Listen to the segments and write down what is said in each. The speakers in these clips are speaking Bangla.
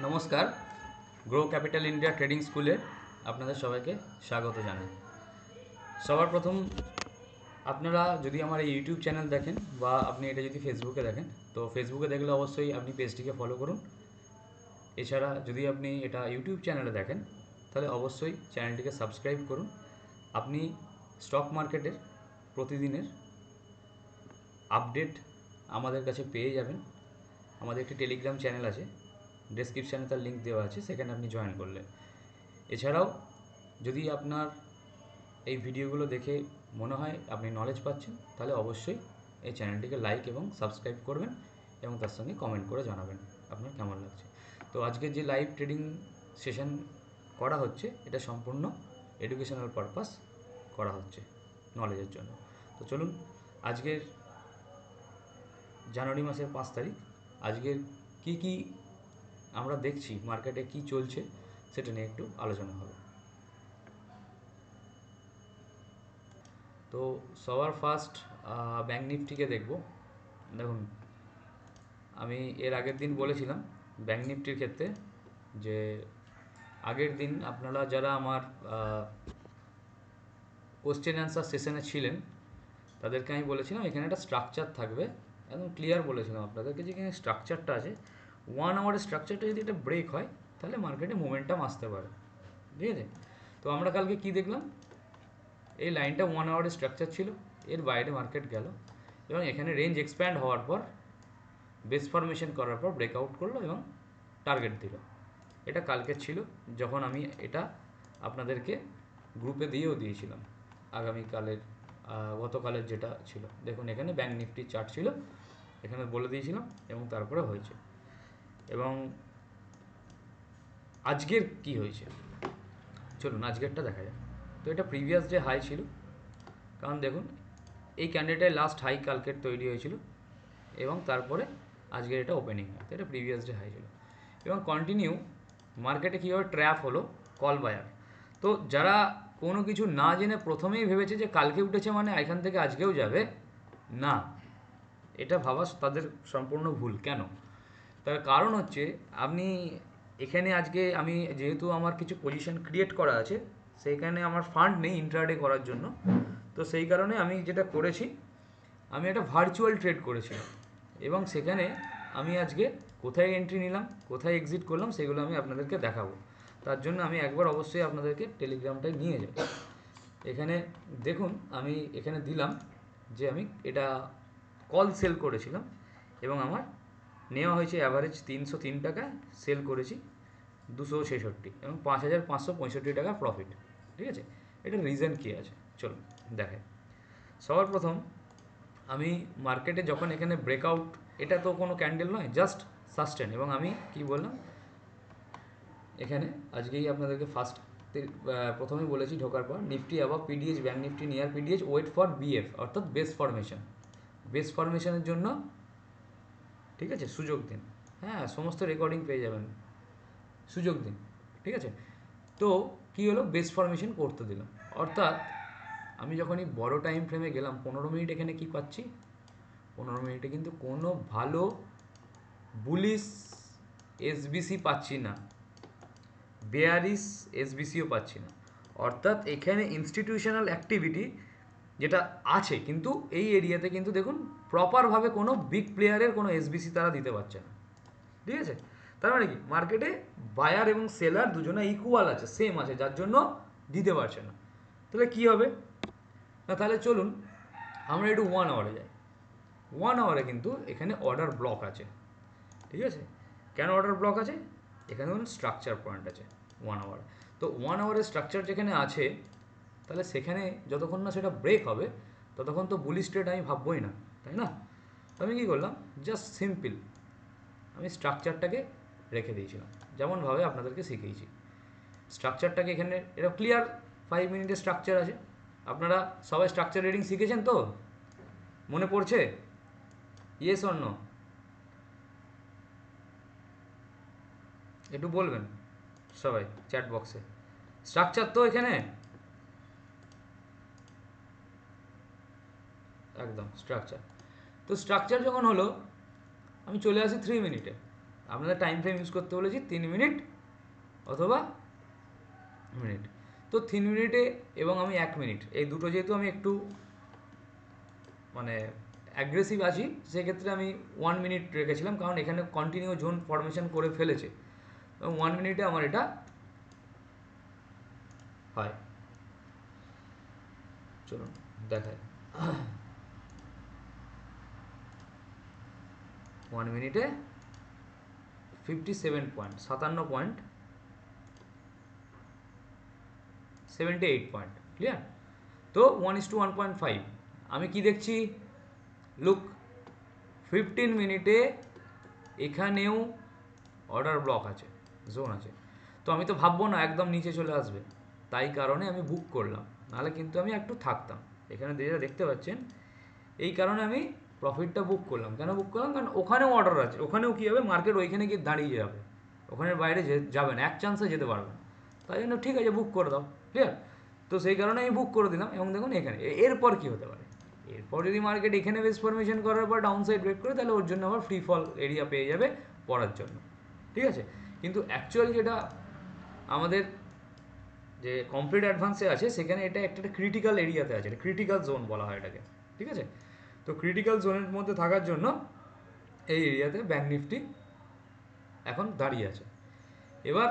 নমস্কার, গ্রো ক্যাপিটাল ইন্ডিয়া ট্রেডিং স্কুলে আপনাদের সবাইকে স্বাগত জানাই। সবার প্রথম, আপনারা যদি আমার এই ইউটিউব চ্যানেল দেখেন বা আপনি এটা যদি ফেসবুকে দেখেন, তো ফেসবুকে দেখলে অবশ্যই আপনি পেজটিকে ফলো করুন। এছাড়া যদি আপনি এটা ইউটিউব চ্যানেলে দেখেন, তাহলে অবশ্যই চ্যানেলটিকে সাবস্ক্রাইব করুন। আপনি স্টক মার্কেটের প্রতিদিনের আপডেট আমাদের কাছে পেয়ে যাবেন। আমাদের একটি টেলিগ্রাম চ্যানেল আছে, ডেসক্রিপশানে তার লিঙ্ক দেওয়া আছে, সেখানে আপনি জয়েন করলে। এছাড়াও যদি আপনার এই ভিডিওগুলো দেখে মনে হয় আপনি নলেজ পাচ্ছেন, তাহলে অবশ্যই এই চ্যানেলটিকে লাইক এবং সাবস্ক্রাইব করবেন এবং তার সঙ্গে কমেন্ট করে জানাবেন আপনার কেমন লাগছে। তো আজকে যে লাইভ ট্রেডিং সেশন করা হচ্ছে, এটা সম্পূর্ণ এডুকেশনাল পারপাস করা হচ্ছে, নলেজের জন্য। তো চলুন, আজকের জানুয়ারি মাসের 5 তারিখ, আজকের কি কি আমরা দেখছি, মার্কেটে কি চলছে, সেটা নিয়ে একটু আলোচনা হবে। তো সবার ফার্স্ট ব্যাঙ্ক নিফটিকে দেখব। দেখুন, আমি এর আগের দিন বলেছিলাম ব্যাঙ্ক নিফটির ক্ষেত্রে যে আগের দিন আপনারা যারা আমার কোশ্চেন অ্যান্সার সেশনে ছিলেন, তাদেরকে আমি বলেছিলাম এখানে একটা স্ট্রাকচার থাকবে। একদম ক্লিয়ার বলেছিলাম আপনাদেরকে যে এখানে স্ট্রাকচারটা আছে, 1 আওয়ারের স্ট্রাকচারটা যদি এটা ব্রেক হয়, তাহলে মার্কেটে মোমেন্টাম আসতে পারে। ঠিক আছে? তো আমরা কালকে কি দেখলাম, এই লাইনটা 1 আওয়ারের স্ট্রাকচার ছিল, এর বাইরে মার্কেট গেল এবং এখানে রেঞ্জ এক্সপ্যান্ড হওয়ার পর, বেস ফরমেশন করার পর ব্রেকআউট করলো এবং টার্গেট দিল। এটা কালকের ছিল, যখন আমি এটা আপনাদেরকে গ্রুপে দিয়েও দিয়েছিলাম। আগামীকালের গতকালের যেটা ছিল, দেখুন এখানে ব্যাঙ্ক নিফটির চার্ট ছিল, এখানে বলে দিয়েছিলাম এবং তারপরে হয়েছে। এবং আজকের কি হয়েছে, চলুন আজকেরটা দেখা যায়। তো এটা প্রিভিয়াস যে হাই ছিল, কারণ দেখুন এই ক্যান্ডিডেটের লাস্ট হাই কালকের তৈরি হয়েছিল এবং তারপরে আজকের এটা ওপেনিং হয়। তো এটা প্রিভিয়াস ডে হাই ছিল এবং কন্টিনিউ মার্কেটে কীভাবে ট্র্যাপ হলো কল বায়ার। তো যারা কোনো কিছু না জেনে প্রথমেই ভেবেছে যে কালকে উঠেছে মানে এখান থেকে আজকেও যাবে, না, এটা ভাবা তাদের সম্পূর্ণ ভুল। কেন? তার কারণ হচ্ছে, আপনি এখানে আজকে আমি যেহেতু আমার কিছু পজিশন ক্রিয়েট করা আছে, সেইখানে আমার ফান্ড নেই ইন্ট্রাডে করার জন্য, তো সেই কারণে আমি যেটা করেছি, আমি একটা ভার্চুয়াল ট্রেড করেছিলাম এবং সেখানে আমি আজকে কোথায় এন্ট্রি নিলাম, কোথায় এক্সিট করলাম, সেগুলো আমি আপনাদেরকে দেখাবো। তার জন্য আমি একবার অবশ্যই আপনাদেরকে টেলিগ্রামটায় নিয়ে যাই। এখানে দেখুন, আমি এখানে দিলাম যে আমি এটা কল সেল করেছিলাম এবং আমার নেওয়া হয়েছে অ্যাভারেজ 303 টাকায়, সেল করেছি 266 এবং 5565 টাকা প্রফিট। ঠিক আছে? এটার রিজন কী আছে চলুন দেখাই। সবার প্রথম, আমি মার্কেটে যখন এখানে ব্রেকআউট, এটা তো কোনো ক্যান্ডেল নয়, জাস্ট সাস্টেন, এবং আমি কি বললাম এখানে আজকেই আপনাদেরকে প্রথমেই বলেছি ঢোকার পর, Nifty above PDH, bank Nifty near PDH, wait for BF অর্থাৎ বেস ফরমেশন। বেস ফরমেশনের জন্য, ঠিক আছে, সুযোগ দিন। হ্যাঁ, সমস্ত রেকর্ডিং পেয়ে যাবেন, সুযোগ দিন। ঠিক আছে? তো কী হলো, বেস ফরমেশন করতে দিলাম, অর্থাৎ আমি যখনই বড় টাইম ফ্রেমে গেলাম, 15 মিনিট এখানে কি পাচ্ছি, 15 মিনিটে কিন্তু কোনো ভালো বুলিশ এসবিসি পাচ্ছি না, বেয়ারিশ এসবিসিও পাচ্ছি না। অর্থাৎ এখানে ইনস্টিটিউশনাল অ্যাক্টিভিটি যেটা আছে, কিন্তু এই এরিয়াতে কিন্তু দেখুন প্রপারভাবে কোনো বিগ প্লেয়ারের কোনো এসবিসি তারা দিতে পারছে না। ঠিক আছে? তার মানে কি, মার্কেটে বায়ার এবং সেলার দুজনে ইকুয়াল আছে, সেম আছে, যার জন্য দিতে পারছে না। তাহলে কী হবে না, তাহলে চলুন আমরা একটু 1 আওয়ারে যাই। 1 আওয়ারে কিন্তু এখানে অর্ডার ব্লক আছে। ঠিক আছে? কেন অর্ডার ব্লক আছে? এখানে ধরুন স্ট্রাকচার পয়েন্ট আছে 1 আওয়ার। তো 1 আওয়ারের স্ট্রাকচার যেখানে আছে, তাহলে সেখানে যতক্ষণ না সেটা ব্রেক হবে, ততক্ষণ তো বুলিশ ট্রেড আমি ভাববই না, তাই না? তো আমি কী করলাম, জাস্ট সিম্পল আমি স্ট্রাকচারটাকে রেখে দিয়েছিলাম, যেমনভাবে আপনাদেরকে শিখিয়েছি। স্ট্রাকচারটাকে এখানে, এটা ক্লিয়ার 5 মিনিটের স্ট্রাকচার আছে। আপনারা সবাই স্ট্রাকচার রিডিং শিখেছেন তো? মনে পড়ছে? Yes or no? একটু বলবেন সবাই চ্যাট বক্সে। স্ট্রাকচার তো এখানে একদম স্ট্রাকচার। তো স্ট্রাকচার যখন হলো, আমি চলে আসি 3 মিনিটে। আপনাদের টাইম ফ্রেম ইউজ করতে বলেছি 3 মিনিট অথবা মিনিট। তো 3 মিনিটে এবং আমি 1 মিনিট, এই দুটো যেহেতু আমি একটু মানে অ্যাগ্রেসিভ আছি, সেক্ষেত্রে আমি 1 মিনিট রেখেছিলাম, কারণ এখানে কন্টিনিউ জোন ফরমেশন করে ফেলেছে এবং 1 মিনিটে আমার এটা হয়। চলুন দেখায় 1 মিনিটে 57 পয়েন্ট, 57.78 পয়েন্ট, ক্লিয়ার। তো 1:1.5 আমি কি দেখছি, লুক 15 মিনিটে এখানেও অর্ডার ব্লক আছে, জোন আছে। তো আমি তো ভাববো না একদম নিচে চলে আসবে, তাই কারণে আমি বুক করলাম, নাহলে কিন্তু আমি একটু থাকতাম। এখানে যেটা দেখতে পাচ্ছেন, এই কারণে আমি প্রফিটটা বুক করলাম। কেন বুক করলাম? কারণ ওখানেও অর্ডার আছে, ওখানেও কী হবে, মার্কেট ওইখানে গিয়ে দাঁড়িয়ে যাবে, ওখানের বাইরে যাবে না, এক চান্সে যেতে পারবে না। তাই জন্য ঠিক আছে, বুক করে দাও, ক্লিয়ার। তো সেই কারণে আমি বুক করে দিলাম। এবং দেখুন এখানে এরপর কী হতে পারে, এরপর যদি মার্কেট এখানে বেস ফরমেশন করার পর ডাউন সাইড ব্রেক করে, তাহলে ওর জন্য আবার ফ্রি ফল এরিয়া পেয়ে যাবে পড়ার জন্য, ঠিক আছে। কিন্তু অ্যাকচুয়াল যেটা আমাদের যে কমপ্লিট অ্যাডভান্সে আছে, সেখানে এটা একটা ক্রিটিক্যাল এরিয়াতে আছে, এটা ক্রিটিক্যাল জোন বলা হয় এটাকে, ঠিক আছে। তো ক্রিটিক্যাল জোনের মধ্যে থাকার জন্য এই এরিয়াতে ব্যাঙ্ক নিফটি এখন দাঁড়িয়ে আছে। এবার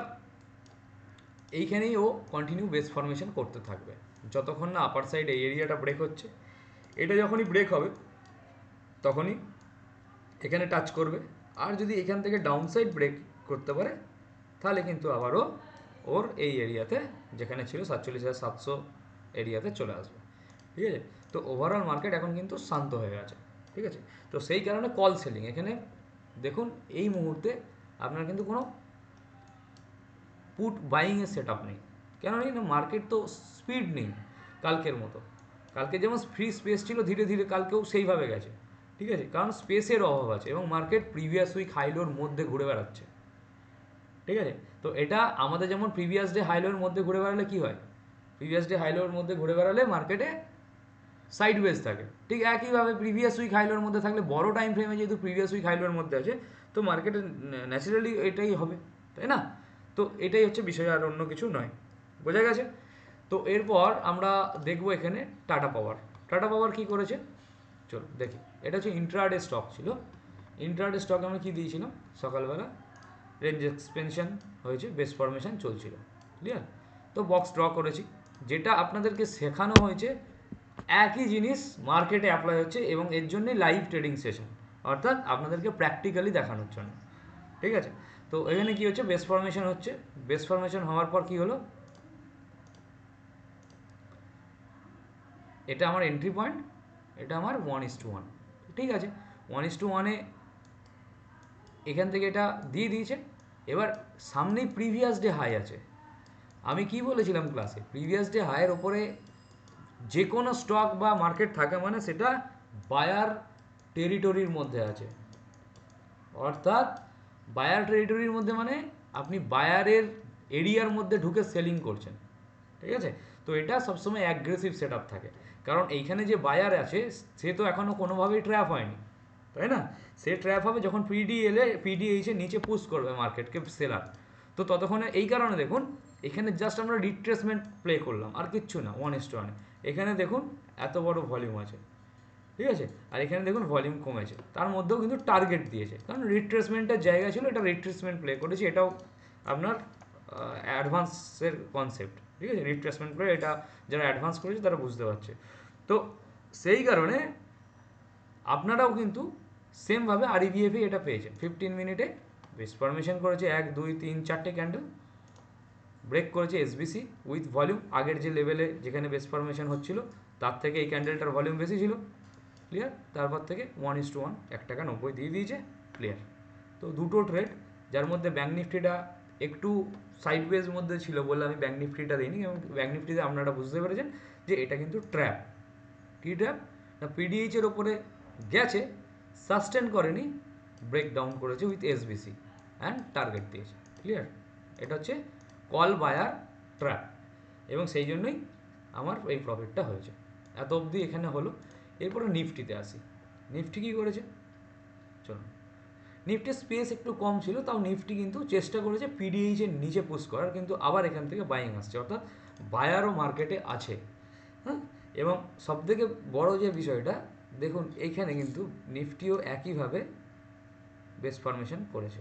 এইখানেই ও কন্টিনিউ বেস ফরমেশন করতে থাকবে যতক্ষণ না আপার সাইড এই এরিয়াটা ব্রেক হচ্ছে। এটা যখনই ব্রেক হবে তখনই এখানে টাচ করবে, আর যদি এখান থেকে ডাউন সাইড ব্রেক করতে পারে, তাহলে কিন্তু আবারও ওর এই এরিয়াতে যেখানে ছিল 47,700 এরিয়াতে চলে আসবে, ঠিক আছে। তো ওভারঅল মার্কেট এখন কিন্তু শান্ত হয়ে গেছে, ঠিক আছে। তো সেই কারণে কল সেলিং এখানে দেখুন এই মুহূর্তে আপনার কিন্তু কোনো পুট বাইংয়ের সেট আপ নেই। কেন নেই না, মার্কেট তো স্পিড নেই কালকের মতো। কালকে যেমন ফ্রি স্পেস ছিল, ধীরে ধীরে কালকেও সেইভাবে গেছে, ঠিক আছে, কারণ স্পেসের অভাব আছে এবং মার্কেট প্রিভিয়াস উইক হাইলোর মধ্যে ঘুরে বেড়াচ্ছে, ঠিক আছে। তো এটা আমাদের যেমন প্রিভিয়াস ডে হাইলোর মধ্যে ঘুরে বেড়ালে কী হয়, প্রিভিয়াস ডে হাইলোর মধ্যে ঘুরে বেড়ালে মার্কেটে সাইড ওয়েজ থাকে, ঠিক একইভাবে প্রিভিয়াস উইক হাইলোর মধ্যে থাকলে, বড় টাইম ফ্রেমে যেহেতু প্রিভিয়াস উইক হাইলোর মধ্যে আছে, তো মার্কেটে ন্যাচারালি এটাই হবে, তাই না। তো এটাই হচ্ছে বিষয়, আর অন্য কিছু নয়, বোঝা গেছে। তো এরপর আমরা দেখবো এখানে টাটা পাওয়ার। টাটা পাওয়ার কী করেছে চলো দেখি। এটা হচ্ছে ইন্ট্রাডে স্টক ছিল। ইন্ট্রাডে স্টক আমরা কী দিয়েছিলাম, সকালবেলা রেঞ্জ এক্সপেনশন হয়েছে, বেস ফরমেশন চলছিল, ক্লিয়ার। তো বক্স ড্র করেছি, যেটা আপনাদেরকে শেখানো হয়েছে একই জিনিস মার্কেটে অ্যাপ্লাই হচ্ছে, এবং এর জন্যই লাইভ ট্রেডিং সেশন, অর্থাৎ আপনাদেরকে প্র্যাকটিক্যালি দেখানোর জন্য, ঠিক আছে। তো এখানে কী হচ্ছে, বেস ফরমেশন হচ্ছে, বেস ফরমেশন হওয়ার পর কী হলো, এটা আমার এন্ট্রি পয়েন্ট, এটা আমার 1:1, ঠিক আছে। 1:1-এ এখান থেকে এটা দিয়ে দিয়েছে। এবার সামনেই প্রিভিয়াস ডে হাই আছে। আমি কি বলেছিলাম ক্লাসে, প্রিভিয়াস ডে হাইয়ের ওপরে যে কোনো স্টক বা মার্কেট থাকে মানে সেটা বায়ার টেরিটরির মধ্যে আছে, অর্থাৎ বায়ার টেরিটরির মধ্যে মানে আপনি বায়ারের এরিয়ার মধ্যে ঢুকে সেলিং করছেন, ঠিক আছে। তো এটা সবসময় অ্যাগ্রেসিভ সেট আপ থাকে, কারণ এইখানে যে বায়ার আছে সে তো এখনও কোনোভাবেই ট্র্যাপ হয়নি, তাই না। সে ট্র্যাপ হবে যখন পিডি এলে, পিডি এসে নিচে পুশ করবে মার্কেটকে সেলার। তো ততক্ষণে এই কারণে দেখুন এখানে জাস্ট আমরা রিট্রেসমেন্ট প্লে করলাম, আর কিচ্ছু না। 1:1 এখানে দেখুন এত বড় ভলিউম আছে, ঠিক আছে। আর এখানে দেখুন ভলিউম কমেছে, তার মধ্যেও কিন্তু টার্গেট দিয়েছে, কারণ রিট্রেসমেন্টের জায়গা ছিল, এটা রিট্রেসমেন্ট প্লে করেছি। এটাও আপনার অ্যাডভান্সের কনসেপ্ট, ঠিক আছে। রিট্রেসমেন্ট প্লে এটা যারা অ্যাডভান্স করেছে তারা বুঝতে পারছে। তো সেই কারণে আপনারাও কিন্তু সেমভাবে আরইভিএফে এটা পেয়েছেন। 15 মিনিটে বেস ফরমেশন করেছে 1 2 3 4টে ক্যান্ডেল, ব্রেক করেছে এসবিসি উইথ ভলিউম, আগের যে লেভেলে যেখানে বেস ফরমেশন হচ্ছিল তার থেকে এই ক্যান্ডেলটার ভলিউম বেশি ছিল, ক্লিয়ার। তারপর থেকে 1:1 1.90 দিয়ে দিয়েছে, ক্লিয়ার। তো দুটো ট্রেড, যার মধ্যে ব্যাঙ্ক নিফটিটা একটু সাইডওয়েজ মধ্যে ছিল বলে আমি ব্যাঙ্ক নিফটিটা দিইনি, এবং ব্যাঙ্ক নিফটিতে আপনারা বুঝতে পেরেছেন যে এটা কিন্তু ট্র্যাপ। কী ট্র্যাপ না, পিডিএইচের ওপরে গেছে, সাস্টেন করেনি, ব্রেকডাউন করেছে উইথ এসবিসি অ্যান্ড টার্গেট দিয়েছে, ক্লিয়ার। এটা হচ্ছে কল বায়ার ট্র্যাপ, এবং সেই জন্যই আমার এই প্রফিটটা হয়েছে। এত অবধি এখানে হলো। এরপরে নিফটিতে আসি। নিফটি কী করেছে চলুন। নিফটির স্পেস একটু কম ছিল, তাও নিফটি কিন্তু চেষ্টা করেছে পিডিএইচের নিচে পুশ করার, কিন্তু আবার এখান থেকে বাইং আসছে, অর্থাৎ বায়ারও মার্কেটে আছে। হ্যাঁ, এবং সবথেকে বড় যে বিষয়টা দেখুন, এইখানে কিন্তু নিফটিও একইভাবে বেস ফরমেশন করেছে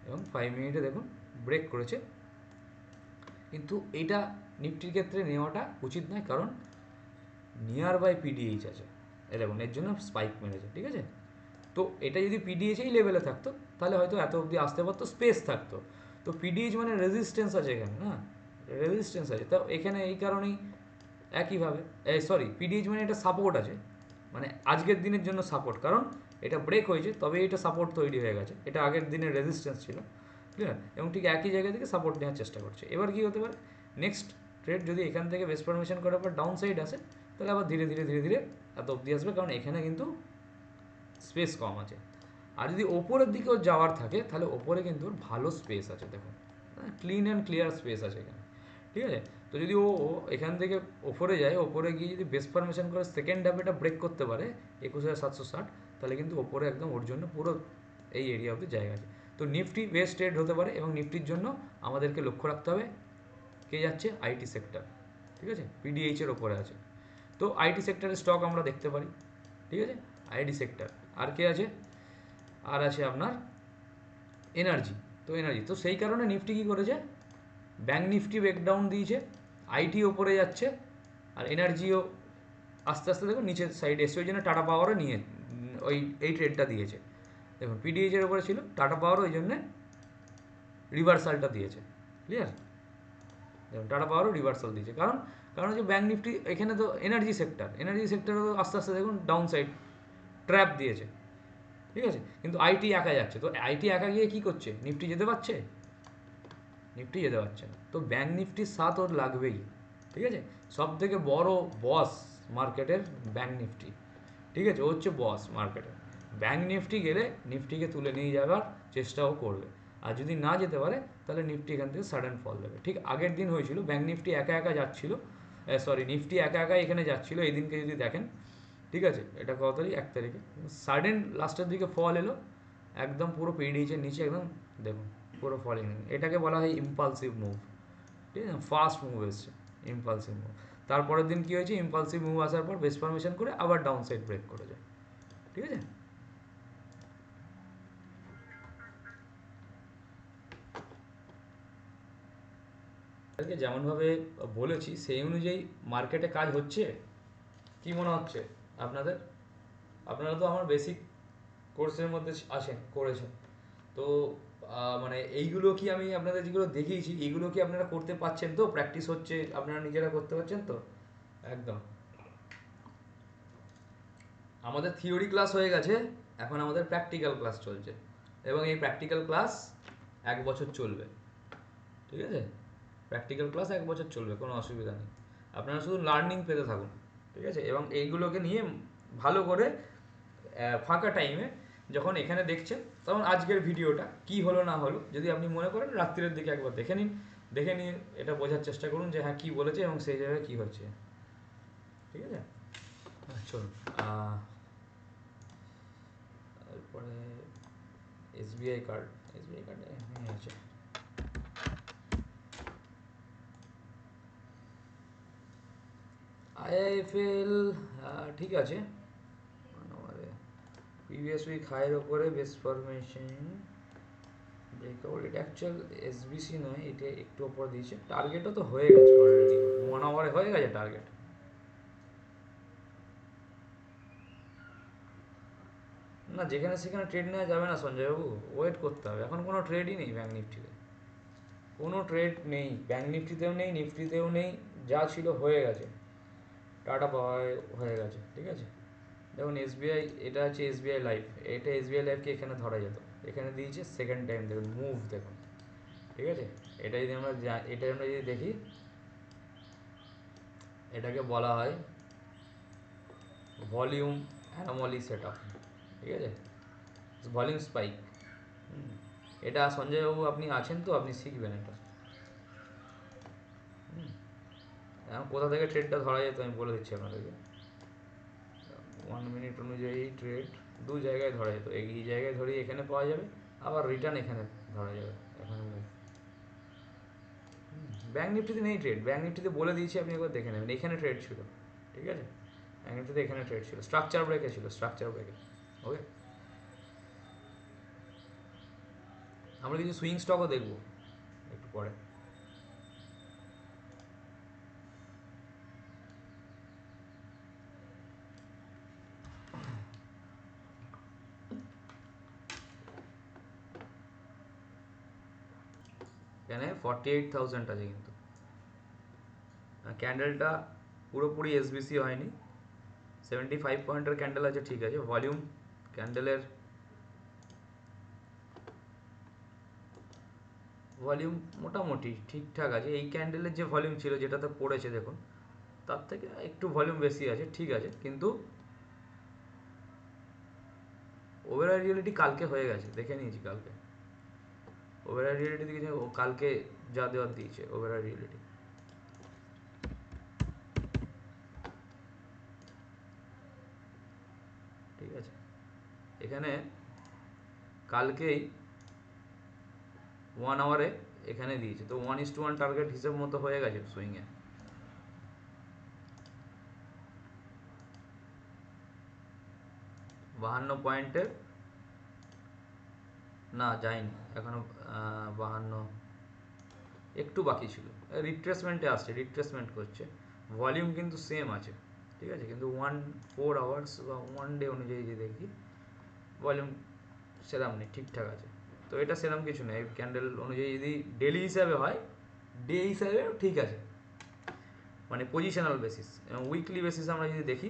এবং 5 মিনিটে দেখুন ব্রেক করেছে, কিন্তু এটা নিফটির ক্ষেত্রে নেওয়াটা উচিত নয়, কারণ নিয়ার বাই পিডিএইচ আছে, এ দেখুন এর জন্য স্পাইক মেরেছে, ঠিক আছে। তো এটা যদি পিডিএইচ এই লেভেলে থাকতো তাহলে হয়তো এত অবধি আসতে পারতো, স্পেস থাকতো। তো পিডিএইচ মানে রেজিস্ট্যান্স আছে এখানে, না রেজিস্ট্যান্স আছে, তো এখানে এই কারণেই একইভাবে সরি পিডিএইচ মানে এটা সাপোর্ট আছে, মানে আজকের দিনের জন্য সাপোর্ট, কারণ এটা ব্রেক হয়েছে তবে এটা সাপোর্ট তৈরি হয়ে গেছে, এটা আগের দিনের রেজিস্ট্যান্স ছিল, ক্লিয়ার, এবং ঠিক একই জায়গা থেকে সাপোর্ট নেওয়ার চেষ্টা করছে। এবার কী হতে পারে, নেক্সট ট্রেড যদি এখান থেকে বেস ফরমেশন করার পর ডাউন সাইড আসে, তাহলে আবার ধীরে ধীরে ধীরে ধীরে এত অবধি আসবে, কারণ এখানে কিন্তু স্পেস কম আছে। আর যদি ওপরের দিকেও যাওয়ার থাকে তাহলে ওপরে কিন্তু ভালো স্পেস আছে, দেখুন ক্লিন অ্যান্ড ক্লিয়ার স্পেস আছে এখানে, ঠিক আছে। তো যদি ও এখান থেকে ওপরে যায়, ওপরে গিয়ে যদি বেস ফরমেশন করে সেকেন্ড হাফ এটা ব্রেক করতে পারে 21,760, তাহলে কিন্তু ওপরে একদম ওর জন্য পুরো এই এরিয়া অবধি জায়গা আছে। তো নিফটি বেস্ট ট্রেড হতে পারে, এবং নিফটির জন্য আমাদেরকে লক্ষ্য রাখতে হবে কে যাচ্ছে, আইটি সেক্টর, ঠিক আছে, পিডিএইচের ওপরে আছে। তো আইটি সেক্টরের স্টক আমরা দেখতে পারি, ঠিক আছে, আইটি সেক্টর। আর কে আছে, আর আছে আপনার এনার্জি। তো এনার্জি, তো সেই কারণে নিফটি কী করেছে, ব্যাঙ্ক নিফটি ব্রেকডাউন দিয়েছে, আইটি ওপরে যাচ্ছে, আর এনার্জিও আস্তে আস্তে দেখুন নিচের সাইডে এসে, ওই জন্য টাটা পাওয়ারও নিয়ে ওই এই ট্রেডটা দিয়েছে। দেখুন পিডিএইচের ওপরে ছিল, টাটা পাওয়ারও ওই জন্যে রিভার্সালটা দিয়েছে, ক্লিয়ার। দেখুন টাটা পাওয়ারও রিভার্সাল দিয়েছে, কারণ কারণ হচ্ছে ব্যাঙ্ক নিফটি এখানে তো এনার্জি সেক্টরও আস্তে আস্তে দেখুন ডাউন সাইড ট্র্যাপ দিয়েছে, ঠিক আছে, কিন্তু আইটি একা যাচ্ছে। তো আইটি একা গিয়ে কী করছে, নিফটি যেতে পারছে, নিফটি যেতে পারছে না। তো ব্যাঙ্ক নিফটির সাথ ওর লাগবেই, ঠিক আছে। সব থেকে বড় বস মার্কেটের ব্যাঙ্ক নিফটি, ঠিক আছে, ও হচ্ছে বস মার্কেটের। ব্যাঙ্ক নিফটি গেলে নিফটিকে তুলে নিয়ে যাওয়ার চেষ্টাও করবে, আর যদি না যেতে পারে তাহলে নিফটি এখান থেকে সাডেন ফল দেবে। ঠিক আগের দিন হয়েছিল, ব্যাঙ্ক নিফটি একা একা যাচ্ছিল, নিফটি একা একা এখানে যাচ্ছিল এই দিনকে যদি দেখেন, ঠিক আছে, এটা কত তারিখ, 1 তারিখে সাডেন লাস্টের দিকে ফল এলো, একদম পুরো পিডিএইচের নিচে একদম দেখুন পুরো ফলিং, এটাকে বলা হয় ইম্পালসিভ মুভ, ঠিক আছে, ফাস্ট মুভ এসছে, ইম্পালসিভ মুভ। তারপরের দিন কী হয়েছে, ইম্পালসিভ মুভ আসার পর বেস ফরমেশন করে আবার ডাউন সাইড ব্রেক করে যায়, ঠিক আছে। যেমনভাবে বলেছি সেই অনুযায়ী মার্কেটে কাজ হচ্ছে, কি মনে হচ্ছে আপনাদের? আপনারা তো আমার বেসিক কোর্সের মধ্যে আছেন, করেছেন, তো মানে এইগুলো কি আমি আপনাদের যেগুলো দেখিয়েছি এইগুলো কি আপনারা করতে পারছেন তো, প্র্যাকটিস হচ্ছে, আপনারা নিজেরা করতে পারছেন তো? একদম। আমাদের থিওরি ক্লাস হয়ে গেছে, এখন আমাদের প্র্যাকটিক্যাল ক্লাস চলছে, এবং এই প্র্যাকটিক্যাল ক্লাস 1 বছর চলবে, ঠিক আছে, প্র্যাকটিক্যাল ক্লাস 1 বছর চলবে, কোনো অসুবিধা নেই। আপনারা শুধু লার্নিং পেতে থাকুন, ঠিক আছে, এবং এইগুলোকে নিয়ে ভালো করে ফাঁকা টাইমে যখন এখানে দেখছেন, তখন আজকের ভিডিওটা কি হলো না হলো যদি আপনি মনে করেন রাত্রির দিকে একবার দেখে নিন, দেখে নিয়ে এটা বোঝার চেষ্টা করুন যে হ্যাঁ কী বলেছে এবং সেই জায়গায় কী হচ্ছে, ঠিক আছে। চলুন, তারপরে এসবিআই কার্ড, এসবিআই কার্ডে আছে আইআইএফএল, ঠিক আছে, প্রিভিয়াস উইক হাইয়ের ওপরে বেস ফরমেশন ব্রেকআউট, এটা অ্যাকচুয়াল এসবিসি নয়, এটা একটু ওপর দিয়েছে, টার্গেটও তো হয়ে গেছে অলরেডি, 1 আওয়ারে হয়ে গেছে টার্গেট। না, যেখানে সেখানে ট্রেড নেওয়া যাবে না সঞ্জয়বাবু, ওয়েট করতে হবে, এখন কোনো ট্রেডই নেই ব্যাঙ্ক নিফটিতে, কোনো ট্রেড নেই, ব্যাঙ্ক নিফটিতেও নেই, নিফটিতেও নেই, যা ছিল হয়ে গেছে, টাটা পাওয়া হয়ে গেছে, ঠিক আছে। দেখুন এসবিআই, এটা হচ্ছে এসবিআই লাইফ, এটা এসবিআই লাইফকে এখানে ধরা যেত, এখানে দিয়েছে সেকেন্ড টাইম, দেখুন মুভ দেখুন, ঠিক আছে। এটা যদি আমরা যদি দেখি, এটাকে বলা হয় ভলিউম অ্যানোমালি সেট আপ, ঠিক আছে, ভলিউম স্পাইক। এটা সঞ্জয়বাবু আপনি আছেন তো, আপনি শিখবেন এটা। এখন কোথা থেকে ট্রেডটা ধরা যেত আমি বলে দিচ্ছি আপনাদেরকে, 1 মিনিট অনুযায়ী ট্রেড দু জায়গায় ধরা যেত, এই জায়গায় ধরে এখানে পাওয়া যাবে, আবার রিটার্ন এখানে ধরা যাবে এখানে মুভ। ব্যাঙ্ক নিফটিতে নেই ট্রেড, ব্যাঙ্ক নিফটিতে বলে দিয়েছি, আপনি একবার দেখে নেবেন, এখানে ট্রেড ছিল, ঠিক আছে, ব্যাঙ্ক নিফটিতে এখানে ট্রেড ছিল, স্ট্রাকচার ব্রেকে ছিল, স্ট্রাকচার ব্রেকে। ওকে, আমরা কিছু সুইং স্টকও দেখবো একটু পরে। এখানে 48,000 আছে, কিন্তু ক্যান্ডেলটা পুরোপুরি এসবিসি হয়নি, 75 পয়েন্টের ক্যান্ডেল আছে, ঠিক আছে। ভলিউম ক্যান্ডেলের ভলিউম মোটামুটি ঠিকঠাক আছে, এই ক্যান্ডেলের যে ভলিউম ছিল যেটাতে পড়েছে দেখুন, তার থেকে একটু ভলিউম বেশি আছে, ঠিক আছে, কিন্তু ওভারঅল রিয়েলিটি কালকে হয়ে গেছে, দেখে নিয়েছি কালকে ওভারঅল রিয়েলিটি দিকে, ও কালকে যা দেওয়ার দিয়েছে ওভারঅল রিয়েলিটি। ঠিক আছে, এখানে কালকেই 1 আওয়ারে এখানে দিয়েছে, তো 1:1 টার্গেট হিসেব মতো হয়ে গেছে সুইংয়ে। বাহান্ন পয়েন্টের না যায়নি এখনো, 52 একটু বাকি ছিল, রিট্রেসমেন্টে আসছে, রিট্রেসমেন্ট করছে, ভলিউম কিন্তু সেম আছে, ঠিক আছে, কিন্তু 4 আওয়ার্স বা 1 ডে অনুযায়ী যে দেখি ভলিউম সেরাম নেই, ঠিকঠাক আছে। তো এটা সেরাম কিছু নেই, ক্যান্ডেল অনুযায়ী যদি ডেলি হিসাবে হয়, ডে হিসাবে ঠিক আছে, মানে পজিশনাল বেসিস, এবং উইকলি বেসিস আমরা যদি দেখি,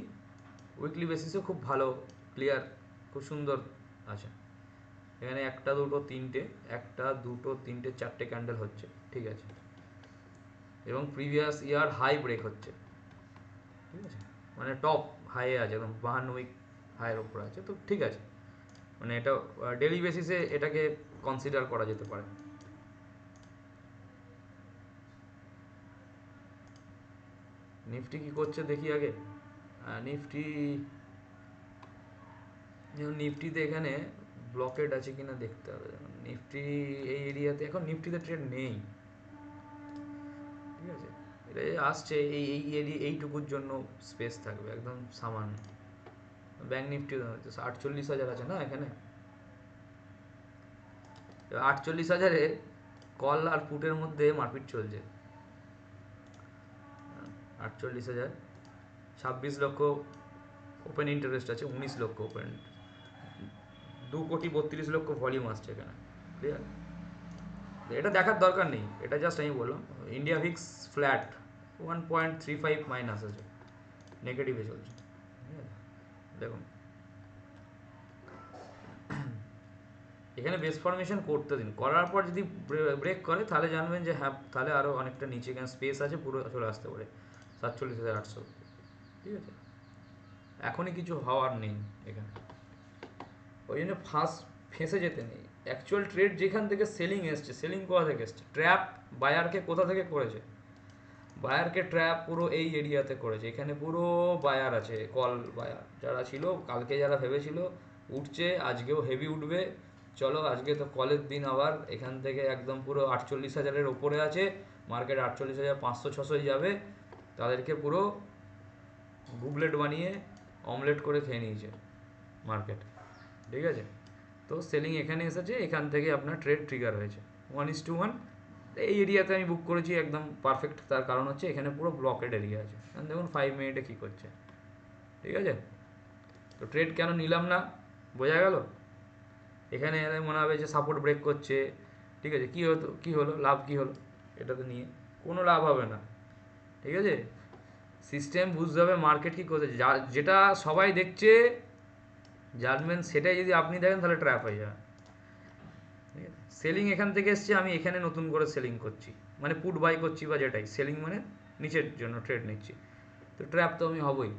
উইকলি বেসিসে খুব ভালো ক্লিয়ার, খুব সুন্দর আছে। এখানে একটা দুটো তিনটে, একটা দুটো তিনটে চারটে ক্যান্ডেল হচ্ছে, ঠিক আছে, এবং প্রিভিয়াস ইয়ার হাই ব্রেক হচ্ছে, ঠিক আছে, মানে টপ হাইয়ে আছে, একদম 52 উইক হাইয়ের ওপর আছে, তো ঠিক আছে, মানে এটা ডেলি বেসিসে এটাকে কনসিডার করা যেতে পারে। নিফটি কি করছে দেখি আগে, নিফটি, নিফটিতে এখানে ব্লকেড আছে কিনা দেখতে হবে, নিফটি এই এরিয়াতে এখন নিফটিতে ট্রেড নেই, ঠিক আছে, এটা আসছে এই এই এইটুকুর জন্য স্পেস থাকবে একদম সামান্য। ব্যাঙ্ক নিফটি 48,000 আছে না এখানে, 48,000-এ কল আর পুটের মধ্যে মারপিট চলছে। 48,000, 26 লক্ষ ওপেন ইন্টারেস্ট আছে, 19 লক্ষ ওপেন, 2,32,00,000 ভলিউম আসছে এখানে, ক্লিয়ার। এটা দেখার দরকার নেই, এটা জাস্ট আমি বললাম। ইন্ডিয়া ভিক্স ফ্ল্যাট 1.35 মাইনাস আছে, নেগেটিভে চলছে, ঠিক আছে, দেখুন এখানে বেস ফরমেশন করতে দিন, করার পর যদি ব্রেক করে তাহলে জানবেন যে হ্যাঁ, তাহলে আরও অনেকটা নিচে এখানে স্পেস আছে, পুরো চলে আসতে পারে 47,800, ঠিক আছে, এখনই কিছু হওয়ার নেই এখানে, ওই জন্য ফেঁসে যেতে নেই। অ্যাকচুয়াল ট্রেড যেখান থেকে সেলিং এসছে, সেলিং কোথা থেকে এসছে, ট্র্যাপ বায়ারকে কোথা থেকে করেছে, বায়ারকে ট্র্যাপ পুরো এই এরিয়াতে করেছে, এখানে পুরো বায়ার আছে, কল বায়ার যারা ছিল, কালকে যারা ভেবেছিল উঠছে আজকেও হেভি উঠবে, চলো আজকে তো কলের দিন, আবার এখান থেকে একদম পুরো 48,000-এর ওপরে আছে মার্কেট, 48,500-600 যাবে, তাদেরকে পুরো গুবলেট বানিয়ে অমলেট করে খেয়ে নিয়েছে মার্কেট, ঠিক আছে। তো সেলিং এখানে এসেছে, এখান থেকে আপনার ট্রেড ট্রিগার হয়েছে 1:1, এই এরিয়াতে আমি বুক করেছি একদম পারফেক্ট, তার কারণ হচ্ছে এখানে পুরো ব্লকেড এরিয়া আছে, দেখুন 5 মিনিটে কী করছে, ঠিক আছে। তো ট্রেড কেন নিলাম না বোঝা গেল, এখানে এলে মনে হবে যে সাপোর্ট ব্রেক করছে, ঠিক আছে, কী হলো লাভ, কী হলো এটাতে নিয়ে, কোনো লাভ হবে না, ঠিক আছে। সিস্টেম বুঝতে হবে, মার্কেট কী করছে, যেটা সবাই দেখছে জাজমেন্ট, সেটাই যদি আপনি দেখেন তাহলে ট্র্যাপ হয়ে যাবে, ঠিক আছে। সেলিং এখান থেকে এসছে, আমি এখানে নতুন করে সেলিং করছি, মানে পুট বাই করছি, বা যেটাই সেলিং মানে নিচের জন্য ট্রেড নিচ্ছি, তো ট্র্যাপ তো আমি হবই,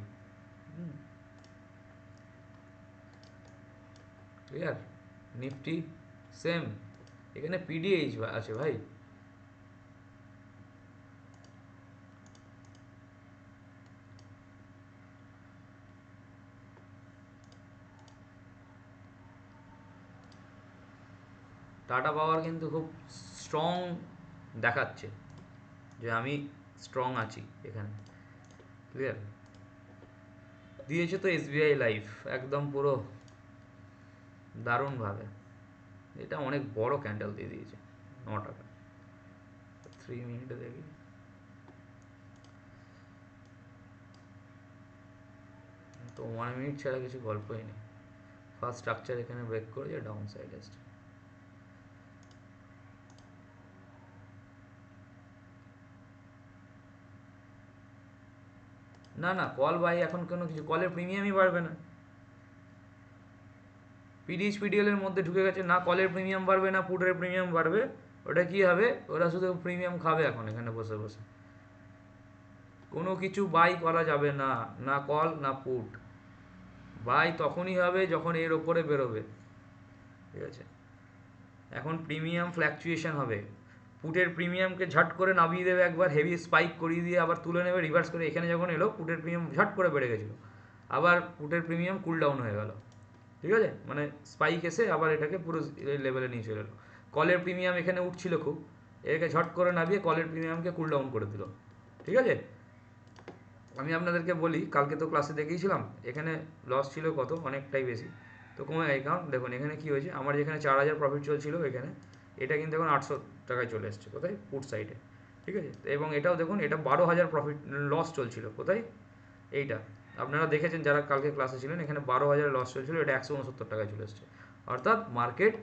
ক্লিয়ার। নিফটি সেম, এখানে পিডিএইচ আছে ভাই, টাটা পাওয়ার কিন্তু খুব স্ট্রং দেখাচ্ছে যে আমি স্ট্রং আছি এখানে, ক্লিয়ার। দিয়েছে তো এসবিআই লাইফ একদম পুরো দারুণভাবে, এটা অনেক বড় ক্যান্ডেল দিয়ে দিয়েছে 9 টাকা। 3 মিনিটে দেখি, তো 1 মিনিট ছাড়া কিছু গল্পই নেই। ফার্স্ট স্ট্রাকচার এখানে ব্রেক করেছে, ডাউন সাইড আসছে। না না, কল বাই এখন কোনো কিছু, কলের প্রিমিয়ামই বাড়বে না। পিডিএইচ পিডিএল এর মধ্যে ঢুকে গেছে, না কলের প্রিমিয়াম বাড়বে না পুটের প্রিমিয়াম বাড়বে। ওটা কি হবে, ওরা শুধু প্রিমিয়াম খাবে এখন এখানে বসে বসে। কোনো কিছু বাই করা যাবে না, না কল না পুট। বাই তখনই হবে যখন এর ওপরে বেরোবে, ঠিক আছে। এখন প্রিমিয়াম ফ্ল্যাকচুয়েশন হবে, পুটের প্রিমিয়ামকে ঝট করে নামিয়ে দেবে একবার, হেভি স্পাইক করিয়ে দিয়ে আবার তুলে নেবে রিভার্স করে। এখানে যখন এলো পুটের প্রিমিয়াম ঝট করে বেড়ে গেছিলো, আবার পুটের প্রিমিয়াম কুল ডাউন হয়ে গেল, ঠিক আছে। মানে স্পাইক এসে আবার এটাকে পুরো লেভেলে নিয়ে চলে এলো। কলের প্রিমিয়াম এখানে উঠছিল খুব, এটাকে ঝট করে নামিয়ে কলের প্রিমিয়ামকে কুল ডাউন করে দিল, ঠিক আছে। আমি আপনাদেরকে বলি, কালকে তো ক্লাসে দেখিয়েছিলাম এখানে লস ছিল কত, অনেকটাই বেশি, তো কমে গেছে। কারণ দেখুন এখানে কী হয়েছে, আমার যেখানে 4000 প্রফিট চলছিল এখানে, এটা কিন্তু এখন 800 টাকায় চলে এসছে, কোথায়, পুট সাইডে, ঠিক আছে। এবং এটাও দেখুন, এটা 12,000 প্রফিট লস চলছিল, কোথায়, এইটা আপনারা দেখেছেন যারা কালকে ক্লাসে ছিলেন, এখানে 12,000 লস চলছিল, এটা 169 টাকায় চলে এসছে। অর্থাৎ মার্কেট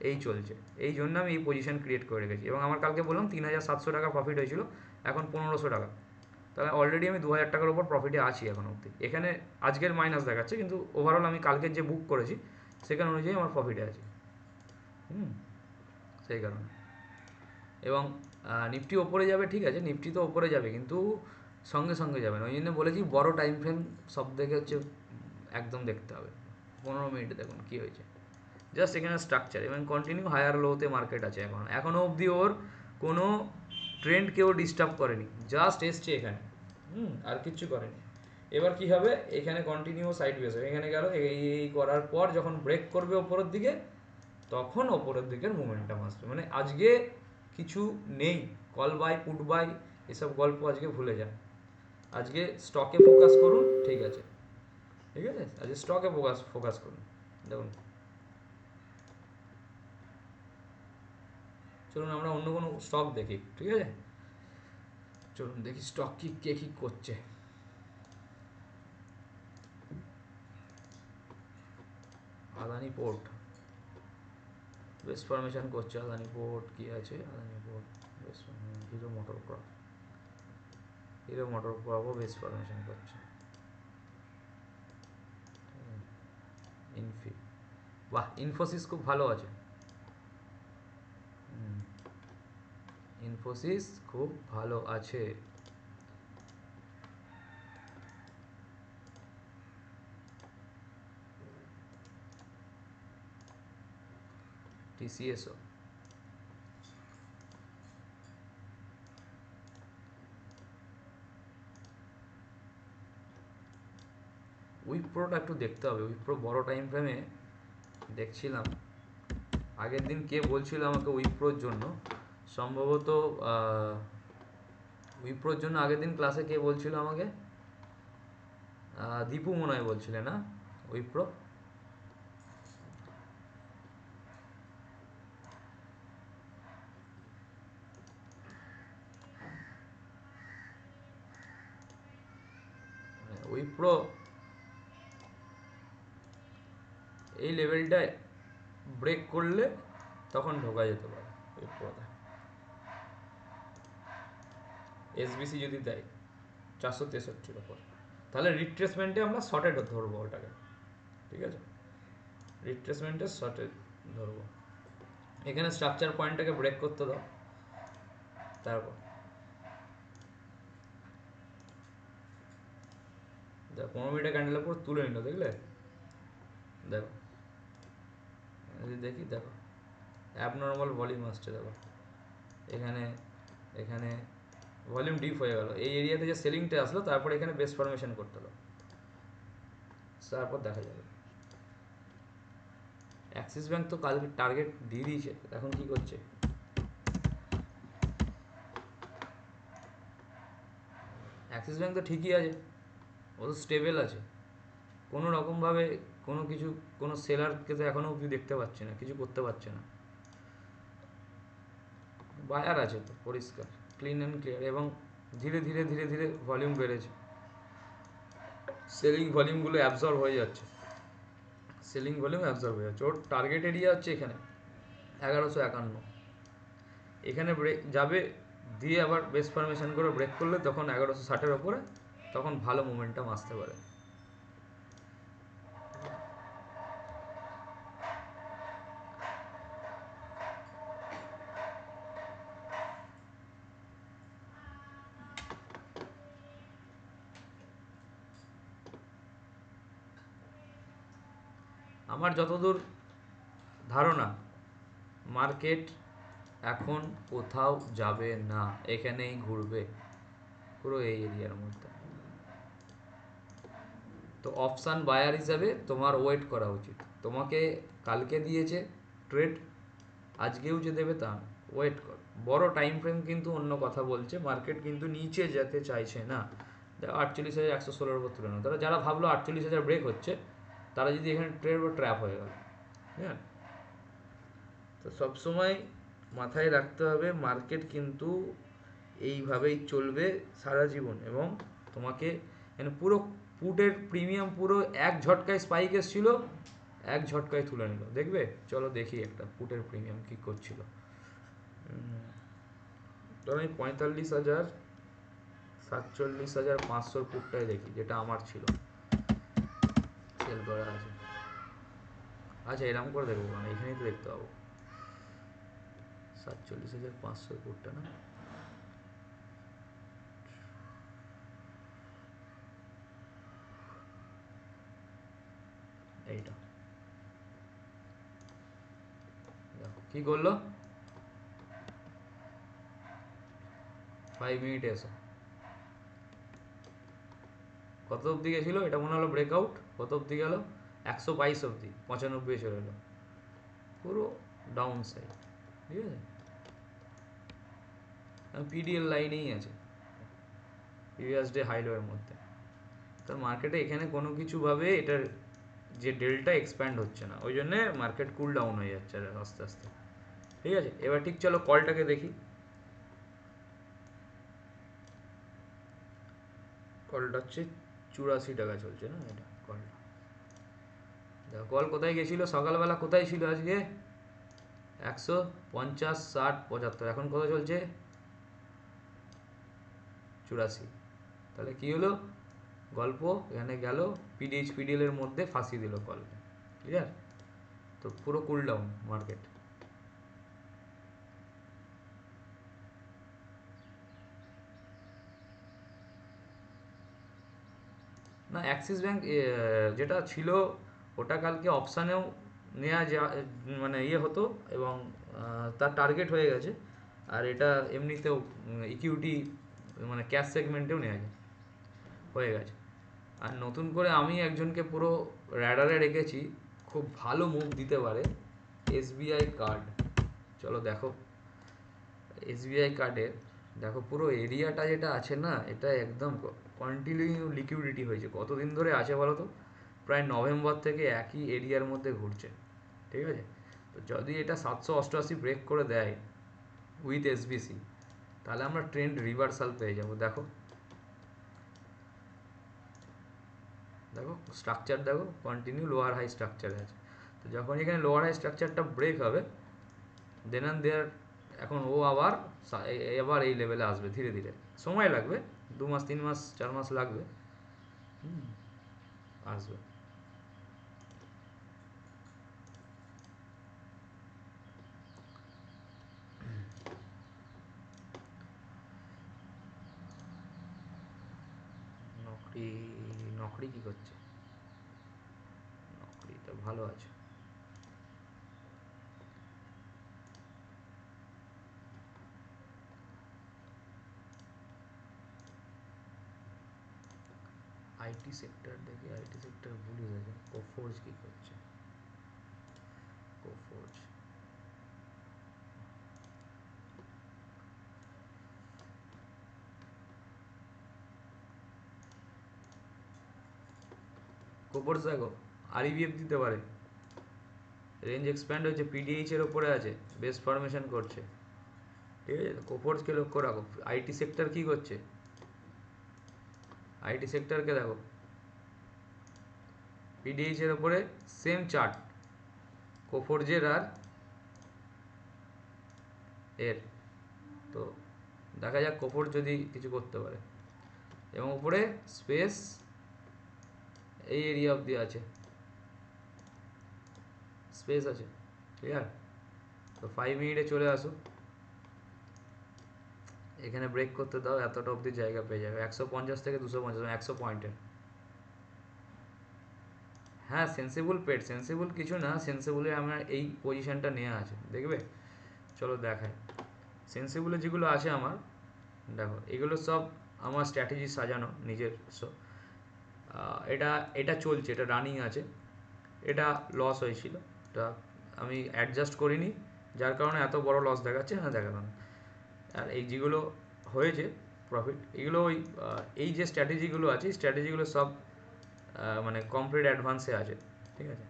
এই চলছে, এই জন্য আমি এই পজিশন ক্রিয়েট করে রেখেছি। এবং আমার কালকে বললাম 3700 টাকা প্রফিট হয়েছিল, এখন 1500 টাকা, তাহলে অলরেডি আমি 2000 টাকার উপর প্রফিটে আছি এখন অবধি। এখানে আজকের মাইনাস দেখাচ্ছে, কিন্তু ওভারঅল আমি কালকের যে বুক করেছি সেখানে অনুযায়ী আমার প্রফিটে আছি, সেই কারণে। এবং নিফটি ওপরে যাবে, ঠিক আছে, নিফটি তো ওপরে যাবে, কিন্তু সঙ্গে সঙ্গে যাবে না। ওই জন্য বলেছি বড় টাইম ফ্রেম সব থেকে হচ্ছে একদম দেখতে হবে। 15 মিনিটে দেখুন কী হয়েছে, জাস্ট এখানে স্ট্রাকচার এবং কন্টিনিউ হায়ার লোতে মার্কেট আছে এখনও অবধি। ওর কোনো ট্রেন্ড কেউ ডিস্টার্ব করেনি, জাস্ট এসছে এখানে, আর কিচ্ছু করেনি। এবার কি হবে, এখানে কন্টিনিউ সাইড বেস হবে, এখানে গেল, এই করার পর যখন ব্রেক করবে ওপরের দিকে, তখন ওপরের দিকের মোমেন্টাম আসবে। মানে আজকে কিছু নেই, কল বাই পুট বাই এসব গল্প আজকে ভুলে যান। আজকে স্টকে ফোকাস করুন, ঠিক আছে, ঠিক আছে, আজকে স্টকে ফোকাস করুন। দেখুন, চলুন আমরা অন্য কোনো স্টক দেখি, ঠিক আছে। চলুন দেখি স্টক কি কে কী করছে। আদানি পোর্ট বেস্ট ফরমেশন করছে, আদানি পোর্ট কি আছে, Adani port best, hero motor corp, hero motor ক্রপও বেস্ট ফরমেশন করছে। ইনফি, বাহ, ইনফোসিস খুব ভালো আছে, ইনফোসিস খুব ভালো আছে। টিসিএসও, উইপ্রোটা একটু দেখতে হবে। উইপ্রো বড় টাইম ফ্রেমে দেখছিলাম, আগের দিন কে বলছিল আমাকে উইপ্রোর জন্য, সম্ভবত উইপ্রোর জন্য আগের দিন ক্লাসে কে বলছিল আমাকে, দীপু মনে হয় বলছিলে না, উইপ্রো। উইপ্রো এই লেভেলটায় ব্রেক করলে তখন ঢোকা যেতে পারে উইপ্রোতে। এসবিসি যদি দেয় 463 ওপর, তাহলে রিট্রেসমেন্টে আমরা শর্টে ধরবো ওটাকে, ঠিক আছে, রিট্রেসমেন্টে শর্টে ধরবো। এখানে স্ট্রাকচার পয়েন্টটাকে ব্রেক করতে দাও, তারপর দেখো 15 মিনিটের ক্যান্ডেলের উপর তুলে নিল, দেখলে, দেখো যদি দেখি, দেখো অ্যাবনর্মাল ভলিউম আসছে, দেখো এখানে, এখানে ভলিউম ডিপ হয়ে গেল, এই এরিয়াতে যে সেলিংটা আসলো, তারপর এখানে বেস ফরমেশন করতে হলো, তারপর দেখা যাবে। অ্যাক্সিস ব্যাংক তো কালকে টার্গেট দিয়ে দিয়েছে, এখন কি করছে? অ্যাক্সিস ব্যাংক তো ঠিকই আছে, ও তো স্টেবল আছে, কোনো রকমভাবে কোনো কিছু, কোনো সেলারকে তো এখনও অবধি দেখতে পাচ্ছি না, কিছু করতে পারছে না। বায়ার আছে তো পরিষ্কার, ক্লিন অ্যান্ড ক্লিয়ার, এবং ধীরে ধীরে ধীরে ধীরে ভলিউম বেড়েছে, সেলিং ভলিউমগুলো অ্যাবজর্ব হয়ে যাচ্ছে, সেলিং ভলিউম অ্যাবজর্ব হয়ে যাচ্ছে। ওর টার্গেট এরিয়া হচ্ছে এখানে 1151, এখানে ব্রেক যাবে, দিয়ে আবার বেস ফরমেশন করে ব্রেক করলে তখন 1160-এর ওপরে তখন ভালো মোমেন্টাম আসতে পারে। আমার যতদূর ধারণা, মার্কেট এখন কোথাও যাবে না, এখানেই ঘুরবে পুরো এই এরিয়ার মধ্যে। তো অপশান বায়ার হিসাবে তোমার ওয়েট করা উচিত। তোমাকে কালকে দিয়েছে ট্রেড, আজকেও যে দেবে তা ওয়েট কর। বড় টাইম ফ্রেম কিন্তু অন্য কথা বলছে, মার্কেট কিন্তু নিচে যেতে চাইছে না। 48,116-এর উপর তুলে নেয়, তারা যারা ভাবলো 48,000 ব্রেক হচ্ছে, তারা যদি এখানে ট্রেড বা ট্র্যাপ হয়ে গেল। হ্যাঁ, তো সবসময় মাথায় রাখতে হবে মার্কেট কিন্তু এইভাবেই চলবে সারা জীবন, এবং তোমাকে মানে পুরো পুটের প্রিমিয়াম পুরো এক ঝটকায় স্পাইক এসেছিল, এক ঝটকায় তুলে নিল। দেখবে, চলো দেখি একটা পুটের প্রিমিয়াম কী করছিল। ধরো আমি 45,000 47,500 পুটটাই দেখি, যেটা আমার ছিল, সেল করা আছে। আচ্ছা, এরকম করে দেখবো, মানে এখানেই তো দেখতে পাবো 47,500 পুটটা না, এইটা দেখো কি করলো। 5 মিনিট এসো, কত অবধি গেছিলো? এটা মনে হলো ব্রেকআউট, কত অবধি গেল? 122 অবধি, 95 চলে এলো, পুরো ডাউন সাইড। ঠিক আছে, পিডিএল লাইনেই আছে, প্রিভিয়াস ডে হাই লোয়ের মধ্যে। তার মার্কেটে এখানে কোনো কিছুভাবে এটার যে ডেল্টা এক্সপ্যান্ড হচ্ছে না, ওই জন্যে মার্কেট কুল ডাউন হয়ে যাচ্ছে আস্তে আস্তে। ঠিক আছে, এবার ঠিক চলো কলটাকে দেখি। কলটা হচ্ছে 84 টাকা চলছে না, এটা কলটা। দেখো কল কোথায় গেছিলো সকালবেলা, কোথায় ছিল আজকে? 150, 60, 75, এখন কত চলছে? 84। তাহলে কি হলো গল্প? এখানে গেল, পিডিএল এর মধ্যে ফাঁসি দিল কল, ক্লিয়ার? তো পুরো কুল ডাউন মার্কেট। না, অ্যাক্সিস ব্যাংক যেটা ছিল ওটা কালকে অপশানেও নেওয়া যা মানে ইয়ে হতো, এবং তার টার্গেট হয়ে গেছে। আর এটা এমনিতেও ইকুইটি মানে ক্যাশ সেগমেন্টেও নেওয়া যায়, হয়ে গেছে। আর নতুন করে আমি একজনকে পুরো র্যাডারে রেখেছি, খুব ভালো মুভ দিতে পারে, এসবিআই কার্ড। চলো দেখো এসবিআই কার্ডের, দেখো পুরো এরিয়াটা যেটা আছে না, এটা একদম কন্টিনিউ লিকুইডিটি হয়েছে। কতদিন ধরে আছে বলো তো? প্রায় নভেম্বর থেকে একই এরিয়ার মধ্যে ঘুরছে। ঠিক আছে, তো যদি এটা 788 ব্রেক করে দেয় উইথ এসবিসি, তাহলে আমরা ট্রেন্ড রিভার্সাল পেয়ে যাবো। দেখো দেখো স্ট্রাকচার দেখো, কন্টিনিউ লোয়ার হাই স্ট্রাকচারে আছে। তো যখন এখানে লোয়ার হাই স্ট্রাকচারটা ব্রেক হবে, দেন অ্যান্ড দেয়ার এখন ও আবার এবার এই লেভেলে আসবে, ধীরে ধীরে সময় লাগবে, 2 মাস 3 মাস 4 মাস লাগবে, আসবে। নকরি, নকরি কি করছে? নকরি তো ভালো আছে। আইটি সেক্টর দেখি, আইটি সেক্টর ভুলে গেছে। কোফোর্জ কি করছে? কোপোর্স দেখো আরইবিএফ দিতে পারে, রেঞ্জ এক্সপ্যান্ড হয়েছে, পিডিএইচ এর ওপরে আছে, বেস ফরমেশন করছে, ঠিক আছে। কোপোর্সকে লক্ষ্য রাখো। আইটি সেক্টর কি করছে, আইটি সেক্টরকে দেখো পিডিএইচ এর ওপরে সেম চার্ট কোফোর্জের আর এর। তো দেখা যাক কোফোর্জ যদি কিছু করতে পারে। এবং উপরে স্পেস এই এরিয়া অবধি আছে, স্পেস আছে, ক্লিয়ার। তো 5 মিনিটে চলে আসো, এখানে ব্রেক করতে দাও, এতটা অবধি জায়গা পেয়ে যাবে। 150 থেকে 250, 100 পয়েন্টের। হ্যাঁ সেন্সিবল পেড, সেন্সিবল কিছু না, সেন্সিবলে আমার এই পজিশনটা নেওয়া আছে, দেখবে। চলো দেখায় সেন্সিবলে যেগুলো আছে আমার, দেখো এগুলো সব আমার স্ট্র্যাটেজি সাজানো নিজস্ব। এটা এটা চলছে, এটা রানিং আছে, এটা লস হয়েছিল, এটা আমি অ্যাডজাস্ট করিনি, যার কারণে এত বড় লস দেখাচ্ছে না, দেখানো না। আর এই যেগুলো হয়েছে প্রফিট, এগুলো ওই এই যে স্ট্র্যাটেজিগুলো আছে, স্ট্র্যাটেজিগুলো সব মানে কমপ্লিট অ্যাডভান্সে আছে, ঠিক আছে।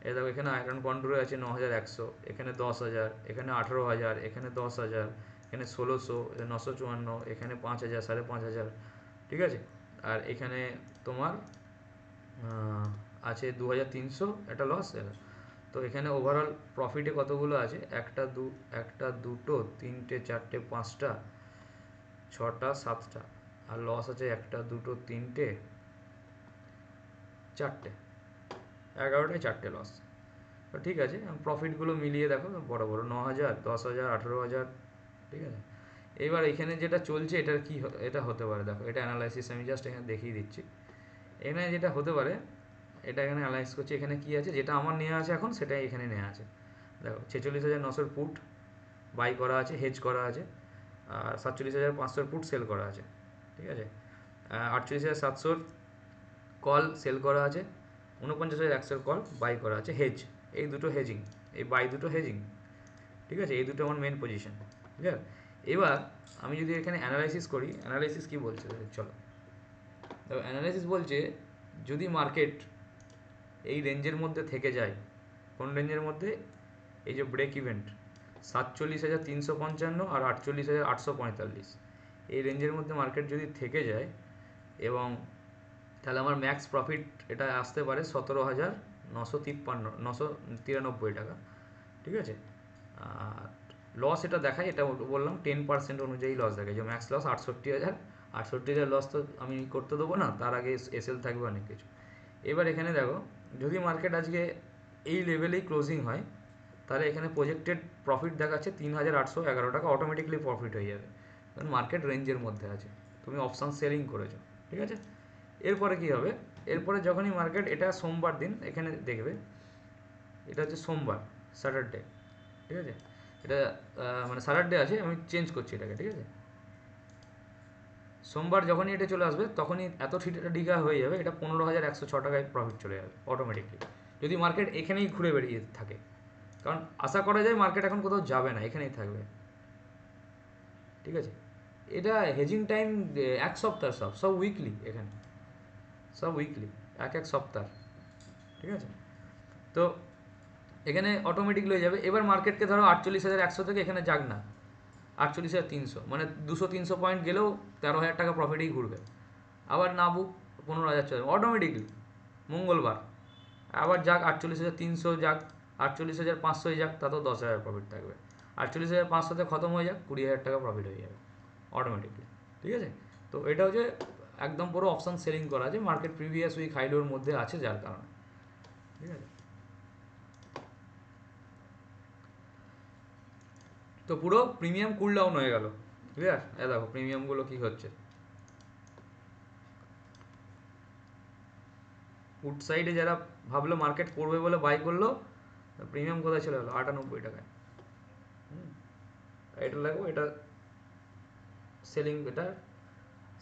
এই দেখো এখানে আয়রন কন্ট্রোলে আছে 9100, এখানে 10,000, এখানে 18,000, এখানে 10,000, এখানে 1600, 954, এখানে 5,000, 5,500, ঠিক আছে। আর এখানে তোমার আছে 2,300 একটা লস। তো এখানে ওভারঅল প্রফিটে কতগুলো আছে, একটা দুটো তিনটে চারটে পাঁচটা ছটা সাতটা, আর লস আছে একটা দুটো তিনটে চারটে, 11টায় 4টে লস। তো ঠিক আছে, প্রফিটগুলো মিলিয়ে দেখো বড় বড় 9,000, 10,000, 18,000, ঠিক আছে। এবার এখানে যেটা চলছে এটার কি এটা হতে পারে, দেখো এটা অ্যানালাইসিস আমি জাস্ট এখানে দেখিয়ে দিচ্ছি। এখানে যেটা হতে পারে, এটা এখানে অ্যানালাইজ করছি, এখানে কি আছে, যেটা আমার নেওয়া আছে এখন সেটাই এখানে নেওয়া আছে। দেখো 46,900 পুট বাই করা আছে, হেজ করা আছে, আর 47,500 পুট সেল করা আছে, ঠিক আছে। 48,700 কল সেল করা আছে, 49,100 কল বাই করা আছে, হেজ। এই দুটো হেজিং, এই বাই দুটো হেজিং, ঠিক আছে। এই দুটো আমার মেন পজিশন, ঠিক আছে। এবার আমি যদি এখানে অ্যানালাইসিস করি, অ্যানালাইসিস কি বলছে চলো। তো অ্যানালাইসিস বলছে যদি মার্কেট এই রেঞ্জের মধ্যে থেকে যায়, কোন রেঞ্জের মধ্যে, এই যে ব্রেক ইভেন্ট 47,355 আর 48,845, এই রেঞ্জের মধ্যে মার্কেট যদি থেকে যায়, এবং তাহলে আমার ম্যাক্স প্রফিট এটা আসতে পারে 17,993 টাকা, ঠিক আছে। আর লস এটা দেখায়, এটা বললাম 10% অনুযায়ী লস দেখায়, যে ম্যাক্স লস 68,000, 68,000 লস তো আমি করতে দেবো না, তার আগে এসএল থাকবে অনেক কিছু। এবার এখানে দেখো যদি মার্কেট আজকে এই লেভেলেই ক্লোজিং হয়, তাহলে এখানে প্রজেক্টেড প্রফিট দেখাচ্ছে 3,811 টাকা, অটোমেটিকলি প্রফিট হয়ে যাবে, কারণ মার্কেট রেঞ্জের মধ্যে আছে, তুমি অপশান সেলিং করেছো, ঠিক আছে। এরপরে কি হবে, এরপরে যখনই মার্কেট, এটা সোমবার দিন এখানে দেখবে, এটা হচ্ছে সোমবার, স্যাটারডে, ঠিক আছে। এটা মানে স্যাটারডে আছে, আমি চেঞ্জ করছি এটাকে, ঠিক আছে। সোমবার যখনই এটা চলে আসবে, তখনই এত ডিগা হয়ে যাবে, এটা 15,106 টাকায় প্রফিট চলে যাবে অটোমেটিকলি, যদি মার্কেট এখানেই ঘুরে বেরিয়ে থাকে। কারণ আশা করা যায় মার্কেট এখন কোথাও যাবে না, এখানেই থাকবে, ঠিক আছে। এটা হেজিং টাইম 1 সপ্তাহ, সব সব উইকলি, এখানে সব উইকলি, এক সপ্তাহ, ঠিক আছে। তো এখানে অটোমেটিকলি হয়ে যাবে। এবার মার্কেটকে ধরো 48,100 থেকে এখানে যাক না 48,300, মানে 200-300 পয়েন্ট গেলেও 13,000 টাকা প্রফিটেই ঘুরবে। আবার নাবুক 15,000 চলে মঙ্গলবার, আবার যাক 48,300, যাক 48,500 যাক, তাতেও 10,000 প্রফিট থাকবে। 48,500তে খতম হয়ে যাক, 20,000 টাকা প্রফিট হয়ে যাবে অটোমেটিকলি, ঠিক আছে। তো এটা হচ্ছে একদম পুরো অপশান সেলিং করা আছে, মার্কেট প্রিভিয়াস উইক হাইলোর মধ্যে আছে, যার কারণে, ঠিক আছে। তো পুরো প্রিমিয়াম কুল ডাউন হয়ে গেল, ক্লিয়ার। দেখো প্রিমিয়ামগুলো কী হচ্ছে, পুট সাইডে যারা ভাবলো মার্কেট করবে বলে বাই করলো, প্রিমিয়াম কোথায় চলে গেলো, 98 টাকায়। এটা লাগবো, এটা সেলিং, এটা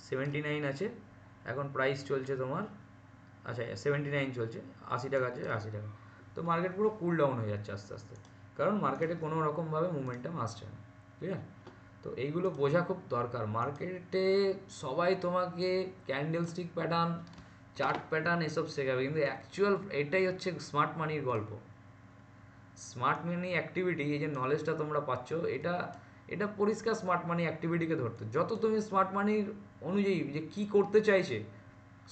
79 আছে এখন, প্রাইস চলছে তোমার, আচ্ছা 79 চলছে, 80 টাকা আছে, 80 টাকা। তো মার্কেট পুরো কুল ডাউন হয়ে যাচ্ছে আস্তে আস্তে, কারণ মার্কেটে কোনো রকমভাবে মুভমেন্টাম আসছে না, ঠিক আছে। তো এইগুলো বোঝা খুব দরকার। মার্কেটে সবাই তোমাকে candle stick pattern chart pattern এসব শেখাবে, কিন্তু অ্যাকচুয়াল এটাই হচ্ছে স্মার্ট মানির গল্প। স্মার্ট মানি অ্যাক্টিভিটি, এই যে নলেজটা তোমরা পাচ্ছ, এটা এটা পরিষ্কার স্মার্ট মানি অ্যাক্টিভিটিকে ধরতে। যত তুমি স্মার্ট মানির অনুযায়ী যে কী করতে চাইছে,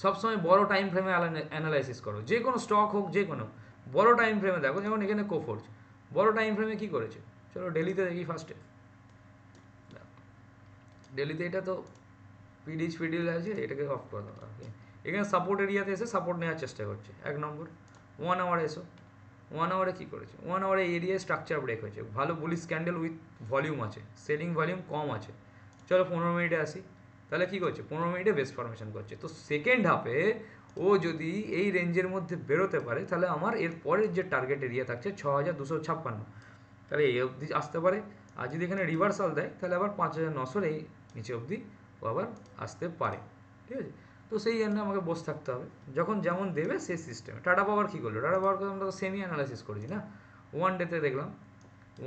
সবসময় বড় টাইম ফ্রেমে অ্যানালাইসিস করো, যে কোনো স্টক হোক, যে কোনো বড় টাইম ফ্রেমে দেখো। যেমন এখানে কোফোর্জ বড় টাইম ফ্রেমে কী করেছে, চলো ডেলিতে দেখি ফার্স্টে। ডেলিতে এটা তো পিডিচ ফিডিল আছে, এটাকে অফ করে দেওয়া। এখানে সাপোর্ট এরিয়াতে এসে সাপোর্ট নেওয়ার চেষ্টা করছে 1 নম্বর। 1 আওয়ারে এসো, 1 আওয়ারে কী করেছে, 1 আওয়ারে এরিয়ায় স্ট্রাকচার ব্রেক হয়েছে, ভালো বুলিশ ক্যান্ডেল উইথ ভলিউম আছে, সেলিং ভলিউম কম আছে। চলো 15 মিনিটে আসি, তাহলে কী করছে, 15 মিনিটে বেস ফরমেশন করছে। তো সেকেন্ড হাফে ও যদি এই রেঞ্জের মধ্যে বেরোতে পারে, তাহলে আমার এর পরের যে টার্গেট এরিয়া থাকছে 6256, তাহলে এই অবধি আসতে পারে। আর যদি এখানে রিভার্সাল দেয়, তাহলে আবার 5900 এই নিচে অবধি ও আবার আসতে পারে। ঠিক আছে, তো সেই জন্য আমাকে বসে থাকতে হবে, যখন যেমন দেবে সেই সিস্টেমে। টাটা পাওয়ার কী করলো, টাটা পাওয়ারকে আমরা তো সেমি অ্যানালাইসিস করেছি না। 1 ডেতে দেখলাম,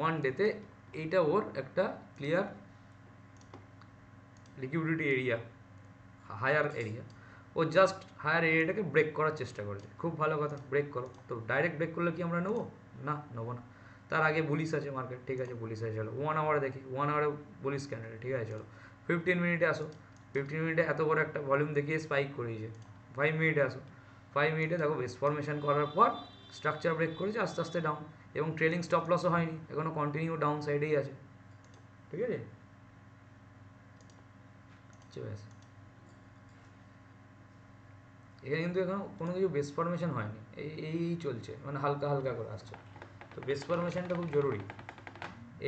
1 ডেতে এইটা ওর একটা clear liquidity area, higher area. ও জাস্ট হায়ার এরিয়াটাকে ব্রেক করার চেষ্টা করেছে, খুব ভালো কথা, ব্রেক করো। তো ডাইরেক্ট ব্রেক করলে কি আমরা নেবো? না, নেবো না। তার আগে বুলিশ আছে মার্কেট, ঠিক আছে, বুলিশ আছে, চলো 1 আওয়ারে দেখি। 1 আওয়ারে বুলিশ ক্যান্ডেল, ঠিক আছে, চলো 15 মিনিটে আসো। 15 মিনিটে এত বড় একটা ভলিউম দেখিয়ে স্পাইক করিয়েছে। 5 মিনিটে আসো, 5 মিনিটে দেখো বেস ফরমেশন করার পর স্ট্রাকচার ব্রেক করেছে, আস্তে আস্তে ডাউন, এবং ট্রেলিং স্টপ লসও হয়নি, এখনও কন্টিনিউ ডাউন সাইডেই আছে। ঠিক আছে, চলে আসে এখানে, কিন্তু এখন কোনো কিছু বেস ফরমেশন হয়নি, এই চলছে, মানে হালকা হালকা করে আসছে। তো বেস ফরমেশনটা খুব জরুরি।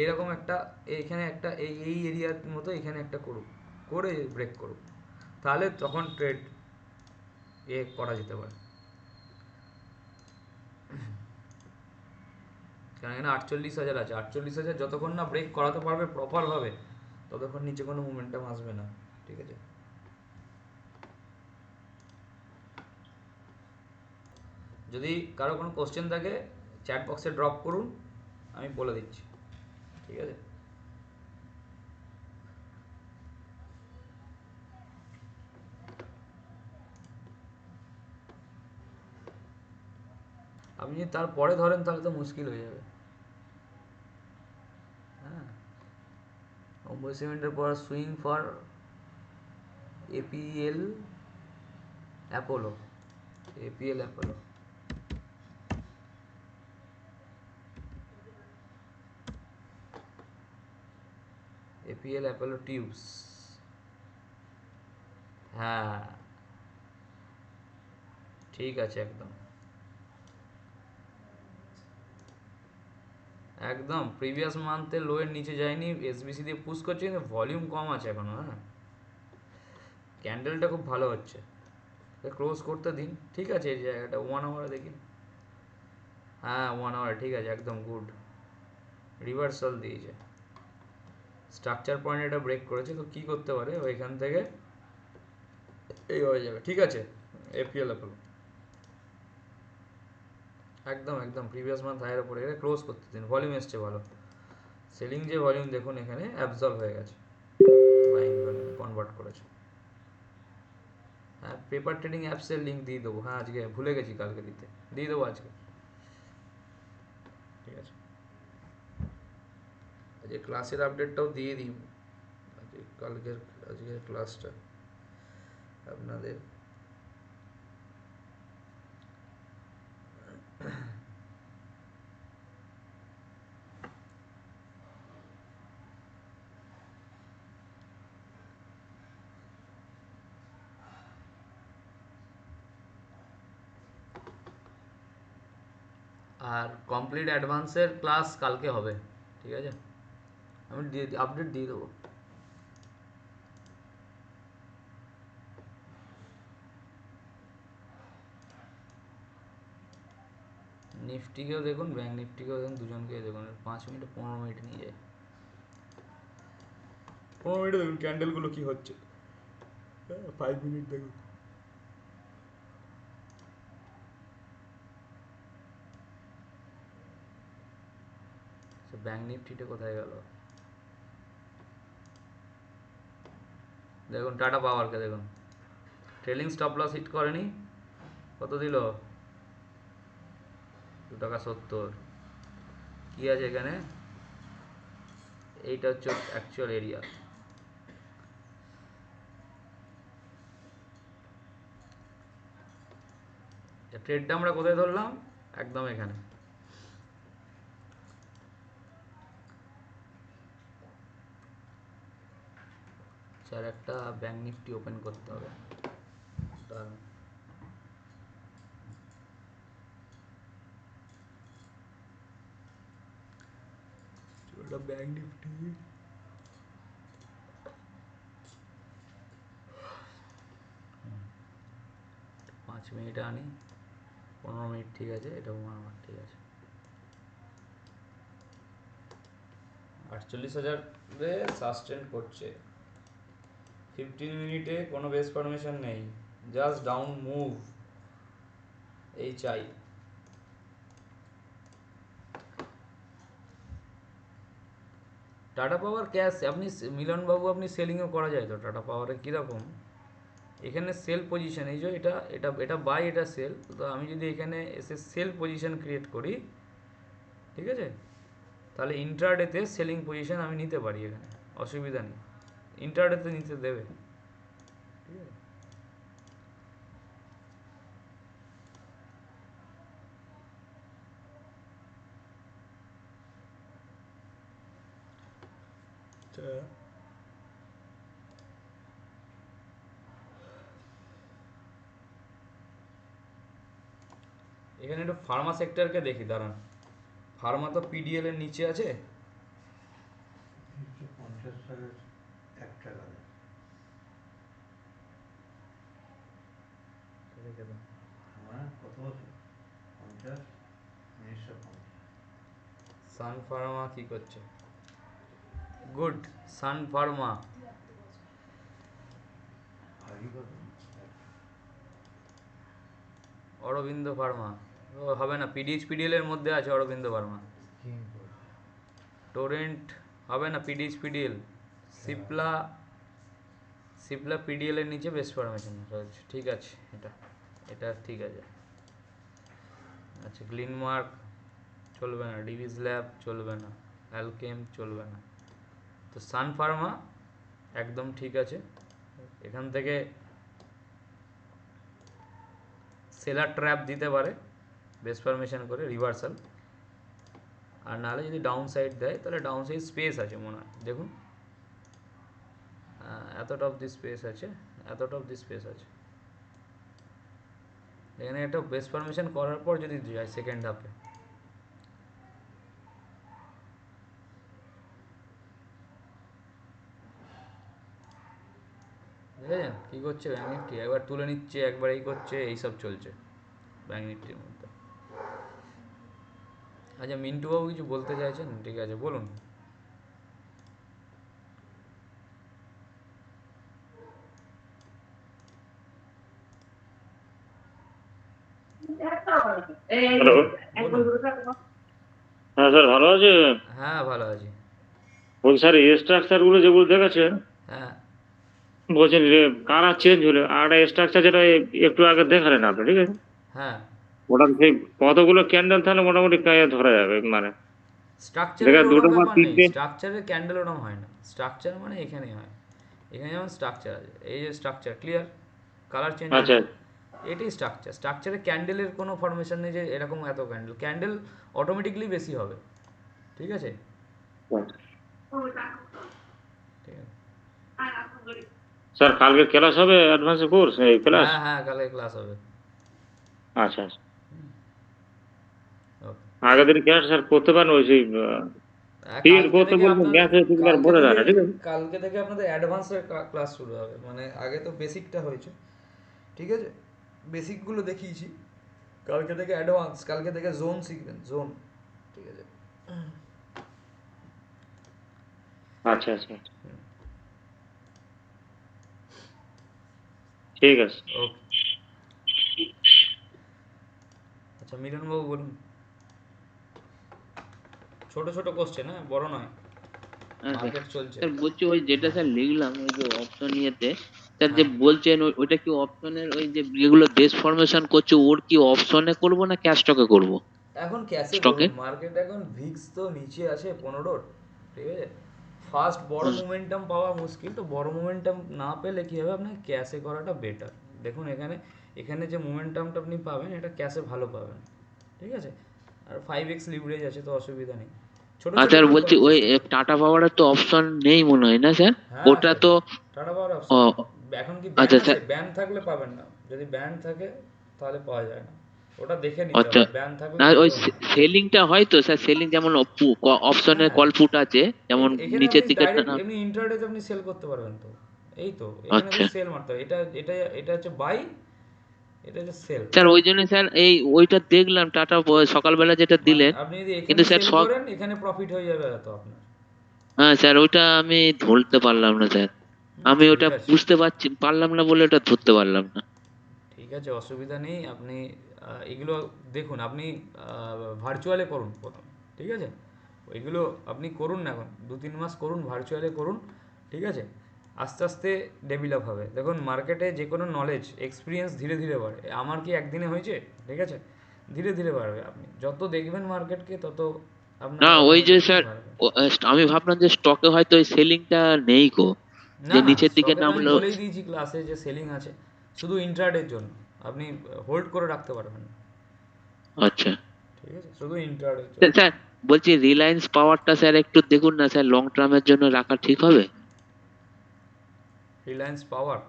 এইরকম একটা, এইখানে একটা, এই এরিয়ার মতো এখানে একটা করুক, করে ব্রেক করুক, তাহলে তখন ট্রেড করা যেতে পারে। কারণ এখানে 48,000 আছে, 48,000 যতক্ষণ না ব্রেক করাতে পারবে প্রপারভাবে, ততক্ষণ নিচে কোনো মুভমেন্টাম আসবে না। ঠিক আছে, যদি কারো কোনো কোশ্চেন থাকে চ্যাট বক্সে ড্রপ করুন, আমি বলে দিচ্ছি। ঠিক আছে, আপনি যদি তারপরে ধরেন তাহলে তো মুশকিল হয়ে যাবে। হ্যাঁ, 90 পর swing for APL Apollo, APL Apollo, APL Apollo tubes. হ্যাঁ, ঠিক আছে, একদম একদম প্রিভিয়াস মান্থের লোয়ের নিচে যায়নি, এসবিসি দিয়ে পুশ করছে, কিন্তু ভলিউম কম আছে এখনো। হ্যাঁ, ক্যান্ডেলটা খুব ভালো হচ্ছে, ক্লোজ করতে দিন। ঠিক আছে, এই জায়গাটা 1 আওয়ারে দেখি। হ্যাঁ, 1 আওয়ার ঠিক আছে, একদম গুড, রিভার্সাল দিয়েছে, স্ট্রাকচার পয়েন্ট এটা ব্রেক করেছে। তো কী করতে পারে ওইখান থেকে, এই হয়ে যাবে। ঠিক আছে, এপিএল অ্যাপোলো একদম একদম প্রিভিয়াস মান্থ হায়ার উপরে এটা ক্লোজ করতে দিন, ভলিউম এসছে ভালো। সেলিং যে ভলিউম দেখুন এখানে অ্যাবজর্ব হয়ে গেছে, বাইং ভলিউম কনভার্ট করেছে। হ্যাঁ, পেপার ট্রেডিং অ্যাপসের লিঙ্ক দিয়ে দেবো। হ্যাঁ, আজকে ভুলে গেছি, কালকে দিতে, দিয়ে দেবো আজকে। ঠিক আছে, আজকে ক্লাসের আপডেটটাও দিয়ে দিই, আজকে কালকের, আজকের ক্লাসটা আপনাদের। আর কমপ্লিট অ্যাডভান্সের ক্লাস কালকে হবে। ঠিক আছে, আমি আপডেট দিয়ে দেবো। নিফটিকেও দেখুন, ব্যাঙ্ক নিফটিকেও দেখুন, দুজনকেই দেখুন, 5 মিনিটে 15 মিনিট নিয়ে যায়। 15 মিনিটে দেখুন ক্যান্ডেলগুলো কী হচ্ছে, 5 মিনিট দেখুন। ব্যাঙ্ক নিফটিটা কোথায় গেল, দেখুন টাটা পাওয়ারকে দেখুন, ট্রেলিং স্টপ লস হিট করেনি, কত দিল? 2 টাকা 70। কি আছে এখানে? এইটা হচ্ছে অ্যাকচুয়াল এরিয়া। ট্রেডটা আমরা কোথায় ধরলাম? একদম এখানে। স্যার একটা ব্যাংক নিফটি ওপেন করতে হবে। ব্যাংক নিফটি 5 মিনিট আনি, 15 মিনিট ঠিক আছে, এটাও আমার ঠিক আছে। 48,000 সাস্টেন করছে। 15 মিনিটে কোনো বেস ফরমেশন নেই, জাস্ট ডাউন মুভ এই চাই। টাটা পাওয়ার ক্যাশ আপনি মিলনবাবু আপনি সেলিংও করা যায় তো টাটা পাওয়ারে কীরকম? এখানে সেল পজিশন, এই যে এটা এটা এটা বাই, এটা সেল। তো আমি যদি এখানে এসে সেল পজিশন ক্রিয়েট করি, ঠিক আছে, তাহলে ইন্ট্রাডেতে সেলিং পজিশন আমি নিতে পারি, এখানে অসুবিধা নেই, ইন্ট্রাডেতে নিতে দেবে, ঠিক আছে। এখানে একটু ফার্মা সেক্টরকে দেখি, দাঁড়ান। ফার্মা তো পিডিএল এর নিচে আছে। 50 টাকার 1 টাকা দেয়। আমার কত বছর? 50, 1950। সান ফার্মা কি করছে? গুড, সান ফার্মা। আগে কত? অরবিন্দ ফার্মা ও হবে না, পিডিএল এর মধ্যে আছে অরবিন্দ ফার্মা। টোরেন্ট হবে না, পিডিএল। সিপলা, সিপলা পিডিএল এর নিচে বেস ফরমেশন রয়েছে, ঠিক আছে, এটা এটা ঠিক আছে। আচ্ছা, গ্লিনমার্ক চলবে না, ডিভিস ল্যাব চলবে না, অ্যালকেম চলবে না। তো সান ফার্মা একদম ঠিক আছে। এখান থেকে সেলার ট্র্যাপ দিতে পারে বেস ফরমেশন করে রিভার্সাল, আর নাহলে যদি ডাউন সাইড দেয় তাহলে ডাউন সাইড স্পেস আছে মনে হয়, দেখুন এতটা অবধি স্পেস আছে, এতটা অবধি স্পেস আছে। এখানে একটা বেস ফরমেশন করার পর যদি যায় সেকেন্ড হাফে, বুঝলেন কী করছে ব্যাঙ্ক নিফটি? একবার তুলে নিচ্ছে, একবার এই করছে, এইসব চলছে ব্যাঙ্ক নিফটির মধ্যে। আচ্ছা, মিন্টুবাবু কিছু বলতে চাইছেন? ঠিক আছে, বলুন। হ্যালো। বলুন। হ্যাঁ স্যার, ভালো আছে? হ্যাঁ, ভালো আছি। বলছি স্যার, এই স্ট্রাকচারগুলো যেগুলো দেখাচ্ছেন, হ্যাঁ বলছেন যে কারা চেঞ্জ হলো, আর একটা স্ট্রাকচার যেটা একটু আগে দেখালেন আপনি, ঠিক আছে, হ্যাঁ, ওটা সেই কতগুলো ক্যান্ডেল তাহলে মোটামুটি ধরা যাবে, মানে স্ট্রাকচারের দেখা ওরম দুটো বা ব্যাপার নেই, তিনটে? স্ট্রাকচারের ক্যান্ডেল ওরম হয় না। স্ট্রাকচার মানে এখানেই হয়, এখানে যেমন স্ট্রাকচার আছে, এই যে স্ট্রাকচার ক্লিয়ার, কালার চেঞ্জ আচ্ছা হচ্ছে, এটাই স্ট্রাকচার। স্ট্রাকচারে ক্যান্ডেলের কোনো ফরমেশন নেই যে এরকম এত ক্যান্ডেল, ক্যান্ডেল অটোমেটিকলি বেশি হবে, ঠিক আছে, ঠিক আছে। স্যার, কালকে ক্লাস হবে অ্যাডভান্স কোর্স এই ক্লাস? হ্যাঁ হ্যাঁ, কালকে ক্লাস হবে। আচ্ছা আচ্ছা, ওকে। আগের দিন ক্লাস স্যার করতে পারেন, ওই সেই ক্লিয়ার কালকে করতে থেকে বলবো, আপনাদের, ম্যাথে ঠিক আর কালকে বোঝা যায় থেকে না, ঠিক আছে? কালকে থেকে আপনাদের অ্যাডভান্সের ক্লাস শুরু হবে, মানে আগে তো বেসিকটা হয়েছে, ঠিক আছে, বেসিকগুলো দেখিয়েছি। কালকে থেকে অ্যাডভান্স, কালকে থেকে জোন শিখবেন, জোন, ঠিক আছে। আচ্ছা আচ্ছা আচ্ছা, ঠিক আছে। ওকে। আচ্ছা, মিলনবাবু বলুন। ছোট ছোট কোশ্চেন, হ্যাঁ, বড় নয়, হ্যাঁ স্যার। মার্কেট চলছে। স্যার বলছি ওই যেটা স্যার লিখলাম ওই যে অপশন ইয়েতে স্যার যে বলছেন ওইটা কি অপশনের, ওই যে যেগুলো দেশ ফরমেশন করছে ওর কি অপশনে করব না ক্যাশ স্টকে করব? এখন ক্যাশে স্টকে? করুন, মার্কেট এখন ভিক্স তো নিচে আছে 15, ঠিক আছে। ফার্স্ট বড় মোমেন্টাম পাওয়া মুশকিল, তো বড় মোমেন্টাম না পেলে কি হবে, আপনার ক্যাশে করাটা বেটার। দেখুন এখানে এখানে যে মোমেন্টামটা আপনি পাবেন এটা ক্যাশে ভালো পাবেন, ঠিক আছে। আর 5x লিভারেজ আছে, তো অসুবিধা নেই। ছোট ছোট স্যার করে বলছি করার ওই চেষ্টা করুন। টাটা পাওয়ারের তো অপশন নেই মনে হয় না স্যার? হ্যাঁ ওটা আছে, তো টাটা পাওয়ার ও, অপশন নেই এখন। কি ব্যান আচ্ছা আছে? স্যার। ব্যান থাকলে পাবেন না, যদি ব্যান থাকে তাহলে পাওয়া যায় না। ওটা দেখে নিতে আচ্ছা, হবে, ব্যান থাকলে না ওই দিতেও না। সেলিংটা হয় তো স্যার? সেলিং যেমন অপশনের হ্যাঁ, কল পুট আছে, যেমন এখানে নিচের আপনি দিকে ডাইরেক্ট এমনি ইন্ট্রাডেতে আপনি সেল করতে পারবেন তো। এই তো এখানে তো আচ্ছা সেল মারতে হবে। এটা এটা এটা হচ্ছে বাই, এটা হচ্ছে সেল। স্যার, ওই জন্য স্যার এই ওইটা দেখলাম টাটা সকালবেলা যেটা মানে দিলেন, আপনি যদি এখানে কিন্তু স্যার সেল সব, করেন এখানে প্রফিট হয়ে যাবে তো আপনার। হ্যাঁ স্যার ওইটা আমি ধরতে পারলাম না স্যার। আমি ঠিক ওটা আছে, বুঝতে পারলাম না বলে ওটা ধরতে পারলাম না। ঠিক আছে, অসুবিধা নেই। আপনি এগুলো দেখুন, আপনি ভার্চুয়ালে করুন প্রথম, ঠিক আছে। ওইগুলো আপনি করুন না, এখন 2-3 মাস করুন, ভার্চুয়ালে করুন, ঠিক আছে। আস্তে আস্তে ডেভেলপ হবে। দেখুন মার্কেটে যে কোনো নলেজ এক্সপিরিয়েন্স ধীরে ধীরে বাড়ে। আমার কি একদিনে হয়েছে? ঠিক আছে, ধীরে ধীরে বাড়বে। আপনি যত দেখবেন মার্কেটকে তত আপনার না ওই যে অটোমেটিকলি স্যার, বাড়বে। আমি ভাবলাম যে স্টকে হয়তো ওই সেলিংটা নেই গো, না যে না, নিচের দিকে স্টকে তো আমি নামলো। বলেই দিয়েছি ক্লাসে যে সেলিং আছে, শুধু ইন্ট্রাডের জন্য। আপনি হোল্ড করে রাখতে পারবেন না, আচ্ছা ঠিক আছে, শুধু ইন্ট্রাডের স্যার, জন্য। স্যার, বলছি রিলায়েন্স পাওয়ারটা স্যার একটু দেখুন না স্যার, লং টার্মের জন্য রাখা ঠিক হবে? রিলায়েন্স পাওয়ার,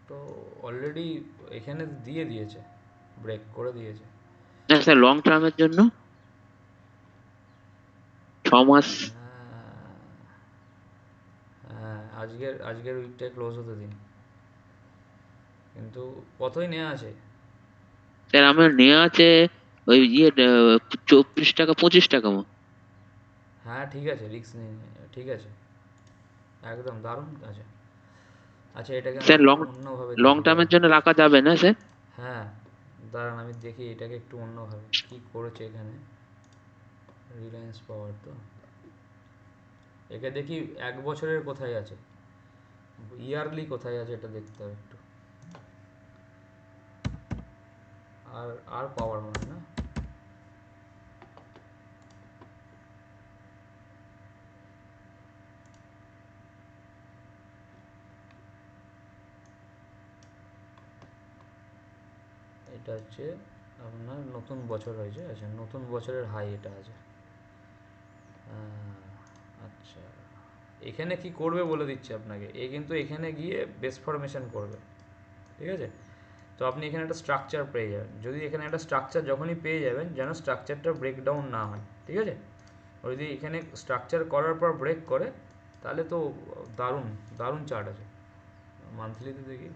তো অলরেডি এখানে দিয়ে দিয়েছে, ব্রেক করে দিয়েছে। না স্যার, লং টার্মের জন্য 6 মাস। হ্যাঁ, হ্যাঁ, আজকের উইকটাই ক্লোজ হতে দিন। কিন্তু কতই নেওয়া আছে? স্যার আমার নেওয়া আছে ওই 24 টাকা 25 টাকা মতো। হ্যাঁ ঠিক আছে, রিস্ক নিন, ঠিক আছে, একদম দারুণ আছে। আচ্ছা, এটাকে আমি স্যার একটু লং অন্যভাবে লং দেখি, টার্মের দাঁড়ান। জন্য রাখা যাবে না স্যার? হ্যাঁ, দাঁড়ান আমি দেখি এটাকে একটু অন্যভাবে কী করেছে এখানে। রিলায়েন্স পাওয়ার তো, একে দেখি 1 বছরের কোথায় আছে, ইয়ারলি কোথায় আছে, এটা দেখতে হবে একটু। আর আর পাওয়ার মানে না, এটা হচ্ছে আপনার নতুন বছর হয়েছে। আচ্ছা, নতুন বছরের হাই এটা আছে। আচ্ছা, এখানে কি করবে বলে দিচ্ছে আপনাকে। এ কিন্তু এখানে গিয়ে বেস ফরমেশন করবে, ঠিক আছে। তো আপনি এখানে একটা স্ট্রাকচার পেয়ে যাবেন। যদি এখানে একটা স্ট্রাকচার যখনই পেয়ে যাবেন, যেন স্ট্রাকচারটা ব্রেকডাউন না হয়, ঠিক আছে। ও যদি এখানে স্ট্রাকচার করার পর ব্রেক করে, তাহলে তো দারুণ দারুণ চার্ট আছে। মান্থলিতে দেখি,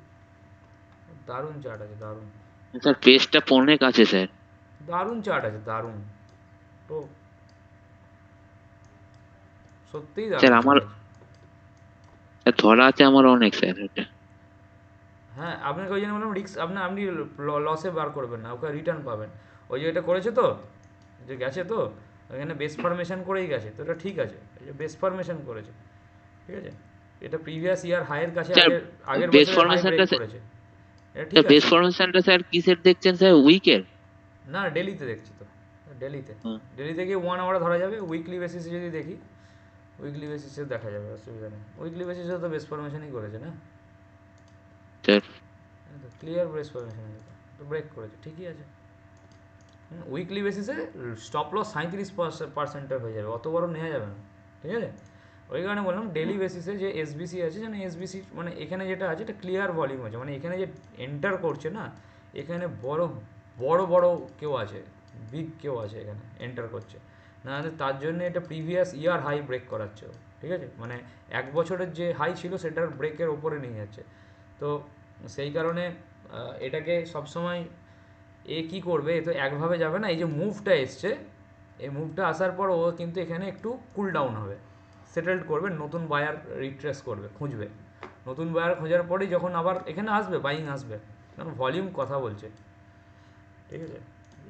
দারুণ চার্ট আছে, দারুণ স্যার পেজটা অনেক আছে স্যার। দারুণ চার্ট আছে, দারুণ। তো সত্যিই স্যার দারুণ আমার চার্ট আছে। ধরা আছে আমার অনেক স্যার এটা। হ্যাঁ, আপনাকে ওই জন্য বললাম রিস্ক আপনি লসে বার করবেন না, ওকে রিটার্ন পাবেন। ওই যে এটা করেছে তো, যে গেছে তো এখানে বেস ফরমেশন করেই গেছে, তো এটা ঠিক আছে। এই যে বেস ফরমেশন করেছে, ঠিক আছে। এটা প্রিভিয়াস ইয়ার হাইয়ের কাছে স্যার আগের আগের বেস বছরের হাই ব্রেক ফরমেশনটা করেছে, এটা ঠিক বেস আছে। ফরমেশনটা স্যার কিসের দেখছেন স্যার, উইকের? না, ডেলিতে দেখছি তো, ডেলিতে। ডেলিতে গিয়ে 1 আওয়ারে ধরা যাবে। উইকলি বেসিসে যদি দেখি, উইকলি বেসিসে দেখা যাবে, অসুবিধা নেই। উইকলি বেসিসে তো বেস ফরমেশনই করেছে না, স্যার ক্লিয়ার বেস ফরমেশন, তো ব্রেক করেছে, ঠিকই আছে। উইকলি বেসিসে স্টপ লস 37% হয়ে যাবে, অত বড় নেওয়া যাবে না, ঠিক আছে। ওই কারণে বললাম ডেলি বেসিসে যে এসবিসি আছে, যেন এসবিসি মানে এখানে যেটা আছে এটা ক্লিয়ার ভলিউম আছে, মানে এখানে যে এন্টার করছে না, এখানে বড় বড় বড় কেউ আছে, বিগ কেউ আছে এখানে এন্টার করছে। না হলে তার জন্য এটা প্রিভিয়াস ইয়ার হাই ব্রেক করাচ্ছে ও, ঠিক আছে। মানে 1 বছরের যে হাই ছিল সেটার ব্রেকের ওপরে নিয়ে যাচ্ছে। তো সেই কারণে এটাকে সবসময় এ কী করবে, এ তো একভাবে যাবে না। এই যে মুভটা এসছে, এই মুভটা আসার পর ও কিন্তু এখানে একটু কুল ডাউন হবে, সেটেলড করবে, নতুন বায়ার রিট্রেস করবে, খুঁজবে। নতুন বায়ার খোঁজার পরেই যখন আবার এখানে আসবে, বাইং আসবে, কারণ ভলিউম কথা বলছে, ঠিক আছে।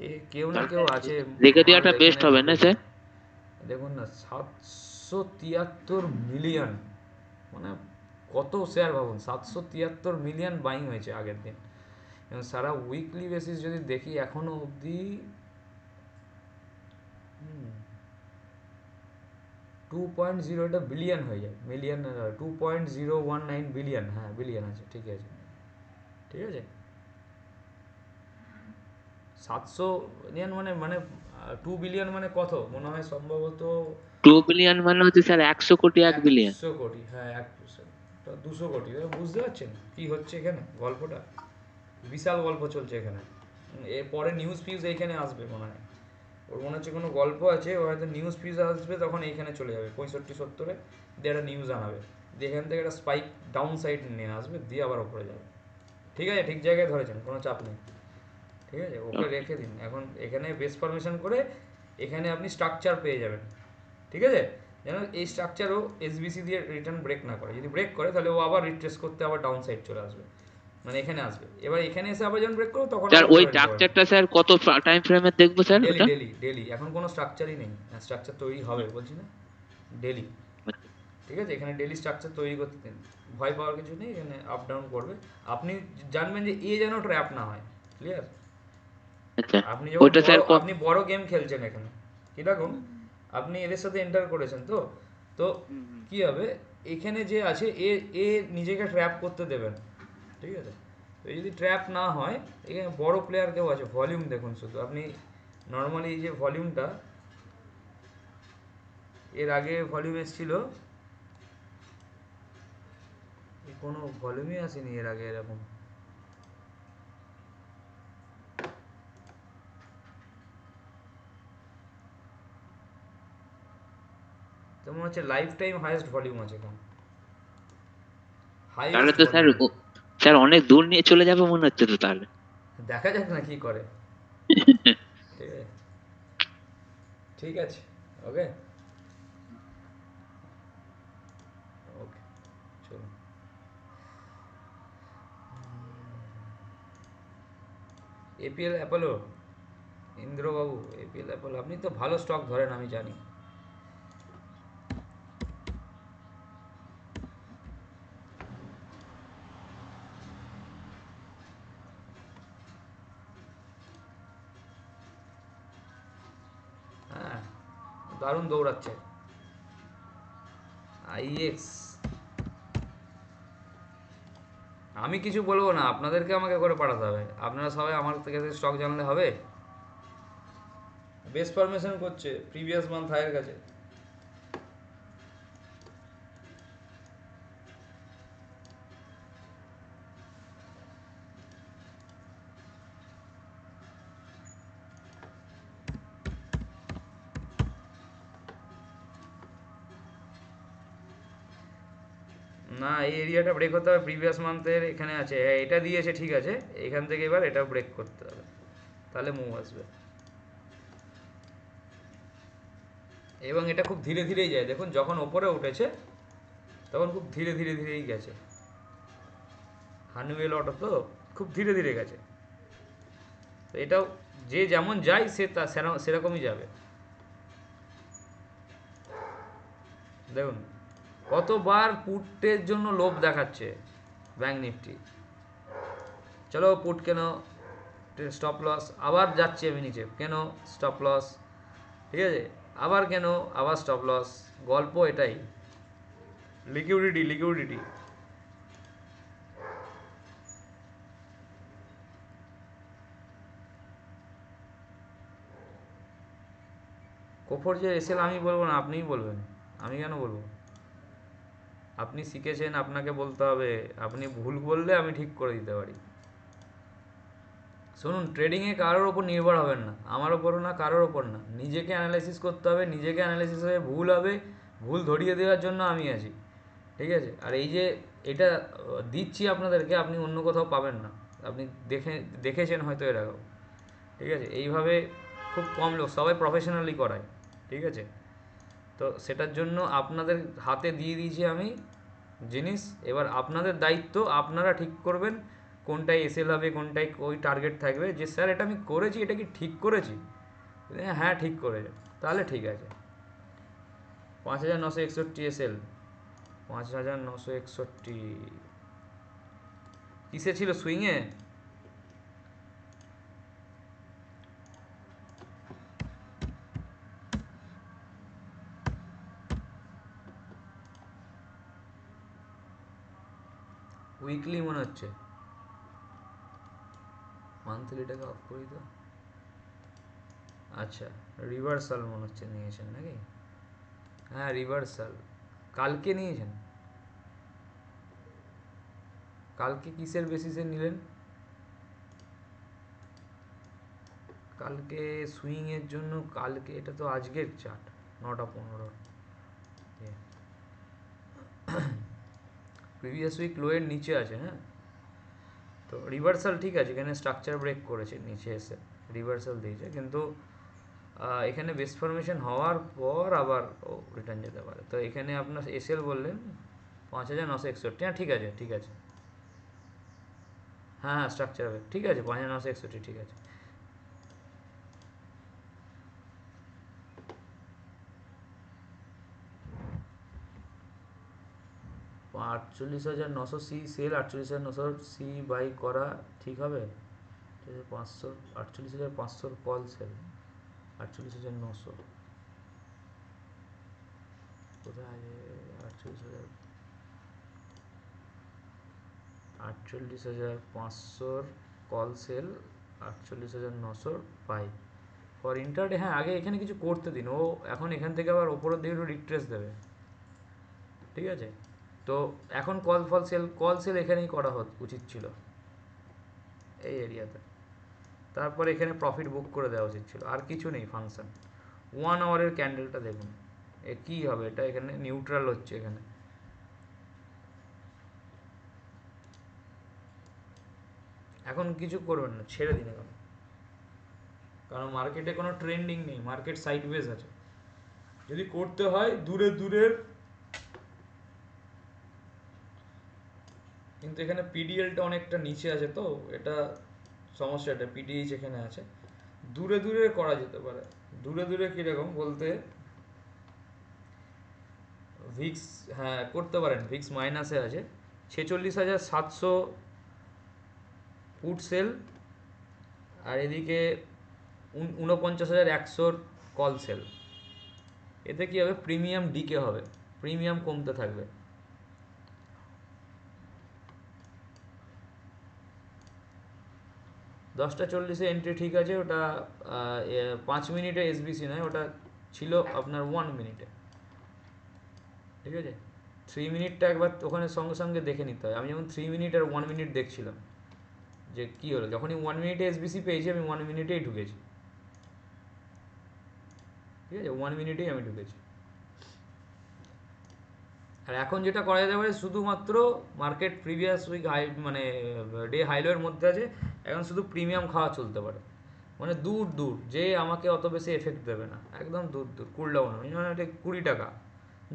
এ কেউ না কেউ আছে, রেখে মাল দেওয়াটা বেস্ট এখানে হবে না ঢুকেছে। স্যার? দেখুন না 773 মিলিয়ন, মানে কত শেয়ার ভাবুন, 773 মিলিয়ন বাইং হয়েছে আগের দিন। এবং সারা উইকলি বেসিস যদি দেখি এখনো অবধি 2.0, এটা বিলিয়ন হয়ে যায়, মিলিয়ন 2.019 বিলিয়ন, হ্যাঁ বিলিয়ন আছে, ঠিক আছে ঠিক আছে। 700 মানে মানে 2 বিলিয়ন মানে কত মনে হয় সম্ভবত 2 বিলিয়ন মানে হচ্ছে স্যার 100 কোটি 1 বিলিয়ন। 100 কোটি, হ্যাঁ 200 কোটি। বুঝতে পারছেন কি হচ্ছে এখানে গল্পটা, বিশাল গল্প চলছে এখানে। এরপরে নিউজ ফিউজ এইখানে আসবে মনে হয়, ওর মনে হচ্ছে কোনো গল্প আছে, ও হয়তো নিউজ ফিউজ আসবে তখন এইখানে চলে যাবে 65-70-এ, দিয়ে একটা নিউজ আনাবে, দিয়ে এখান থেকে একটা স্পাইক ডাউন সাইড নিয়ে আসবে, দিয়ে আবার ওপরে যাবে। ঠিক আছে, ঠিক জায়গায় ধরেছেন, কোনো চাপ নেই। ঠিক আছে, ওকে রেখে দিন। এখন এখানে বেস ফরমেশন করে এখানে আপনি স্ট্রাকচার পেয়ে যাবেন। ঠিক আছে, যেন এই স্ট্রাকচারও এসবিসি দিয়ে রিটার্ন ব্রেক না করে, যদি ব্রেক করে তাহলে ও আবার রিট্রেস করতে আবার ডাউন সাইড চলে আসবে, মানে এখানে আসবে। এবার এখানে এসে আবার যখন ব্রেক করো তখন স্যার ওই স্ট্রাকচারটা স্যার কত টাইম ফ্রেমে দেখবো স্যার ডেলি ওটা? ডেলি ডেলি, এখন কোনো স্ট্রাকচারই নেই, স্ট্রাকচার তৈরি হবে বলছি না, ডেলি। ঠিক আছে, এখানে ডেলি স্ট্রাকচার তৈরি করতে দিন, ভয় পাওয়ার কিছু নেই, এখানে আপ ডাউন করবে। আপনি জানবেন যে এ যেন ট্র্যাপ না হয়, ক্লিয়ার। আচ্ছা আপনি যখন ওইটা স্যার আপনি বড় গেম খেলছেন এখানে, কিরকম আপনি এদের সাথে এন্টার করেছেন, তো তো কি হবে, এখানে যে আছে এ এ নিজেকে ট্র্যাপ করতে দেবেন। ঠিক আছে, তো যদি ট্র্যাপ না হয়, এখানে বড় প্লেয়ার কেউ আছে, ভলিউম দেখুন শুধু আপনি, নর্মালি এই যে ভলিউমটা, এর আগে ভলিউম এসেছিল, কোনো ভলিউমই আসেনি এর আগে এরকম। তো মনে হচ্ছে লাইফ টাইম হাইয়েস্ট ভলিউম আছে এখন, তাহলে হাইয়েস্ট তো স্যার ভলিউম। স্যার অনেক দূর নিয়ে চলে যাবে মনে হচ্ছে তো তাহলে। দেখা যাক না কি করে। ঠিক আছে, ঠিক আছে, ওকে ওকে, চলুন। এপিএল অ্যাপোলো, ইন্দ্রবাবু, এপিএল অ্যাপোলো, আপনি তো ভালো স্টক ধরেন আমি জানি। হ্যাঁ, দারুণ দৌড়াচ্ছে আইএক্স। আমি কিছু বলবো না, আপনাদেরকে আমাকে করে পাঠাতে হবে, আপনারা সবাই আমার থেকে স্টক জানলে হবে। বেস ফরমেশন করছে প্রিভিয়াস মান্থ হায়ের কাছে। না, এই এরিয়াটা ব্রেক হতে হবে, প্রিভিয়াস মান্থের এখানে আছে, হ্যাঁ এটা দিয়েছে, ঠিক আছে, এখান থেকে এবার এটা ব্রেক করতে হবে, তাহলে মুভ আসবে। এবং এটা খুব ধীরে ধীরেই যায়, দেখুন যখন ওপরে উঠেছে তখন খুব ধীরে ধীরে ধীরেই গেছে, হানুয়েল অটো তো খুব ধীরে ধীরে গেছে। তো এটাও যে যেমন যায় সে তা সেরকমই যাবে। দেখুন কতবার পুটের জন্য লোভ দেখাচ্ছে ব্যাঙ্ক নিফটি, চলো পুট কেন, স্টপ লস, আবার যাচ্ছি আমি নিচে, কেন স্টপ লস, ঠিক আছে, আবার কেন, আবার স্টপ লস, গল্প এটাই, লিকুইডিটি লিকুইডিটি। কোফর যে এসএল আমি বলবো না, আপনিই বলবেন, আমি কেন বলবো, আপনি শিখেছেন, আপনাকে বলতে হবে, আপনি ভুল বললে আমি ঠিক করে দিতে পারি। শুনুন, ট্রেডিংয়ে কারোর ওপর নির্ভর হবেন না, আমার ওপরও না, কারোর ওপর না, নিজেকে অ্যানালাইসিস করতে হবে, নিজেকে অ্যানালাইসিস হয়ে ভুল হবে, ভুল ধরিয়ে দেওয়ার জন্য আমি আছি। ঠিক আছে, আর এই যে এটা দিচ্ছি আপনাদেরকে, আপনি অন্য কোথাও পাবেন না, আপনি দেখেছেন হয়তো এর আগেও। ঠিক আছে, এইভাবে খুব কম লোক, সবাই প্রফেশনালি করায়। ঠিক আছে, তো সেটার জন্য আপনাদের হাতে দিয়ে দিয়েছি আমি জিনিস, এবার আপনাদের দায়িত্ব, আপনারা ঠিক করবেন কোনটায় এসএল হবে, কোনটায় ওই টার্গেট থাকবে, যে স্যার এটা আমি করেছি, এটা কি ঠিক করেছি, হ্যাঁ ঠিক করেছে, তাহলে ঠিক আছে। 5961 এসএল, 5961 কিসে ছিল? সুইংয়ে? উইকলি মনে হচ্ছে, মান্থলিটাকে অফ করি তো। আচ্ছা, রিভার্সাল মনে হচ্ছে নিয়েছেন নাকি? হ্যাঁ রিভার্সাল কালকে নিয়েছেন। কালকে কিসের বেসিসে নিলেন? কালকে সুইংয়ের জন্য, কালকে এটা তো আজকের চার্ট, 9টা 15। প্রিভিয়াস উইক লোয়ের নিচে আছে। হ্যাঁ, তো রিভার্সাল ঠিক আছে, এখানে স্ট্রাকচার ব্রেক করেছে, নিচে এসে রিভার্সাল দিয়েছে, কিন্তু এখানে বেস ফরমেশন হওয়ার পর আবার রিটার্ন যেতে পারে। তো এখানে আপনার এসএল বললেন 5961। হ্যাঁ ঠিক আছে, ঠিক আছে। হ্যাঁ হ্যাঁ স্ট্রাকচার ব্রেক ঠিক আছে, 5961 ঠিক আছে। 48,900 সেল, 48,900 বাই করা ঠিক হবে? 500, 48,500 কল সেল, 48,900 কোথায় আছে? 48,500 call sell, 48,900 buy for intraday. হ্যাঁ আগে এখানে কিছু করতে দিন, ও এখন এখান থেকে আবার ওপরের দিকে একটু রিট্রেস দেবে, ঠিক আছে? তো এখন কল সেল এখানেই করা উচিত ছিল, এই এরিয়াতে। তারপর এখানে প্রফিট বুক করে দেওয়া উচিত ছিল, আর কিছু নেই ফাংশন। 1 আওয়ারের ক্যান্ডেলটা দেখুন, এ কী হবে? এটা এখানে নিউট্রাল হচ্ছে, এখানে এখন কিছু করবেন না, ছেড়ে দিন এখন, কারণ মার্কেটে কোনো ট্রেন্ডিং নেই, মার্কেট সাইডওয়েজ আছে। যদি করতে হয় দূরের, কিন্তু এখানে পিডিএলটা অনেকটা নিচে আছে, তো এটা সমস্যা, এটা পিডিএইচ এখানে আছে। দূরে করা যেতে পারে। দূরে কীরকম বলতে, ভিক্স, হ্যাঁ করতে পারেন, ভিক্স মাইনাসে আছে, 46,700 পুট সেল, আর এদিকে 49,100 কল সেল। এতে কী হবে? প্রিমিয়াম ডিকে হবে, প্রিমিয়াম কমতে থাকবে। দশটা 40-এ এন্ট্রি ঠিক আছে, ওটা 5 মিনিটে এসবিসি নয়, ওটা ছিল আপনার 1 মিনিটে, ঠিক আছে? 3 মিনিটটা একবার ওখানে সঙ্গে সঙ্গে দেখে নিতে হয়। আমি যেমন 3 মিনিট আর 1 মিনিট দেখছিলাম যে কী হলো, যখনই 1 মিনিটে এসবিসি পেয়েছি আমি 1 মিনিটেই ঢুকেছি, ঠিক আছে? 1 মিনিটেই আমি ঢুকেছি। আর এখন যেটা করা যেতে পারে, শুধুমাত্র মার্কেট প্রিভিয়াস উইক হাই মানে ডে হাইলোয়ের মধ্যে আছে, এখন শুধু প্রিমিয়াম খাওয়া চলতে পারে, মানে দূর যে আমাকে অত বেশি এফেক্ট দেবে না, একদম দূর কুল ডাউন হবে, মানে এটা 20 টাকা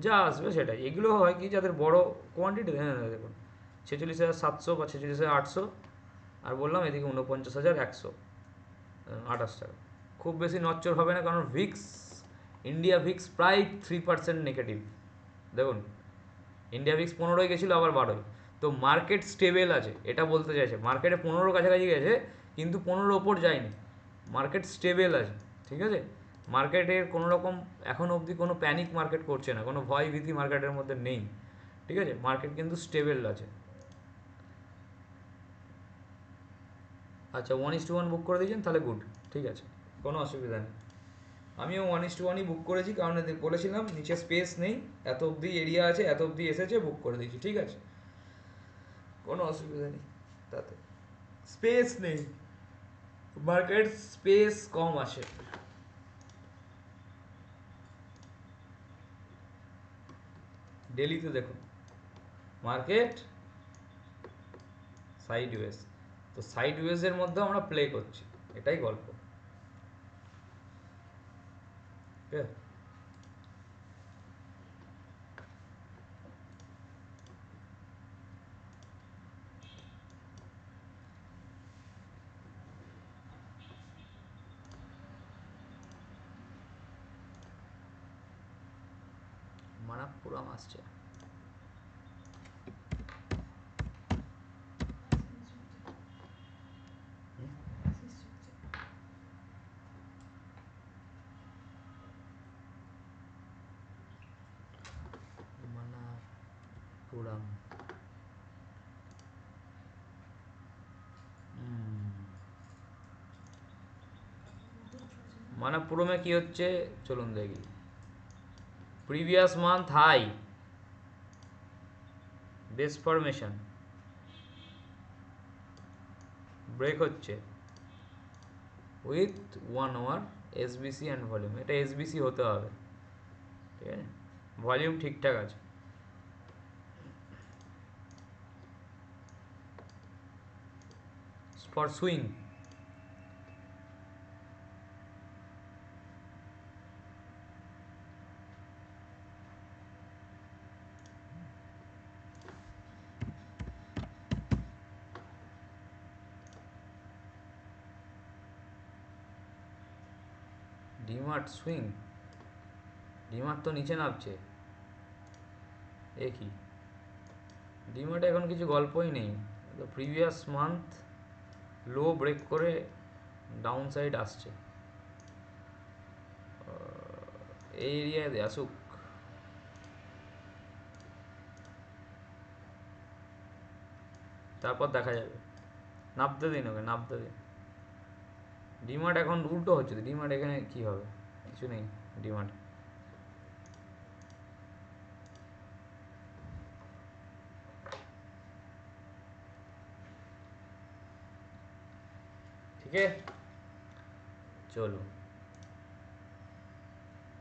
যা আসবে সেটাই। এগুলো হয় কি, যাদের বড় কোয়ান্টিটি, হ্যাঁ দেখুন 46,700 বা 46,800, আর বললাম এদিকে 49,128 টাকা, খুব বেশি নচ্চর হবে না, কারণ ভিক্স, ইন্ডিয়া ভিক্স প্রায় 3% নেগেটিভ। দেখুন ইন্ডিয়া ভিক্স 15 গেছিলো, আবার 12। তো মার্কেট স্টেবেল আছে, এটা বলতে চাইছে, মার্কেটে 15 কাছাকাছি গেছে কিন্তু 15 ওপর যায়নি, মার্কেট স্টেবেল আছে, ঠিক আছে? মার্কেটের কোনো রকম এখন অবধি কোনো প্যানিক মার্কেট করছে না, কোনো ভয় ভীতি মার্কেটের মধ্যে নেই, ঠিক আছে? মার্কেট কিন্তু স্টেবেল আছে। আচ্ছা 1:1 বুক করে দিয়েছেন, তাহলে গুড, ঠিক আছে, কোনো অসুবিধা নেই। আমিও 1:1ই বুক করেছি, কারণ বলেছিলাম নিচে স্পেস নেই, এত অবধি এরিয়া আছে, এত অবধি এসেছে, বুক করে দিয়েছি, ঠিক আছে, কোনো অসুবিধা নেই তাতে। স্পেস নেই, মার্কেট স্পেস কম আছে। ডেলিতে দেখুন মার্কেট সাইডওয়েজ, তো সাইডওয়েজের মধ্যে আমরা প্লে করছি, এটাই গল্প, ঠিক আছে? মানাপ্পুরম আসছে। মানাপ্পুরম মানাপ্পুরমে কি হচ্ছে চলুন দেখি। Previous month high, base formation, break হচ্ছে with 1 hour SBC and volume. এটা এসবিসি হতে হবে, ঠিক আছে, ভলিউম ঠিকঠাক আছে। For swing DMart swing, DMart তো নিচে নামছে, এ কি ডিমার্টে এখন কিছু গল্পই নেই। তো প্রিভিয়াস মান্থ লো ব্রেক করে ডাউন সাইড আসছে, এই এরিয়ায় আসুক। তারপর দেখা যাবে, নামতে দিন ওকে, নামতে দিন। ডিমার্ট এখন উল্টো হচ্ছে তো, ডিমার্ট এখানে কি হবে, কিছু নেই ডিমার্ট। ঠিক আছে, চলো।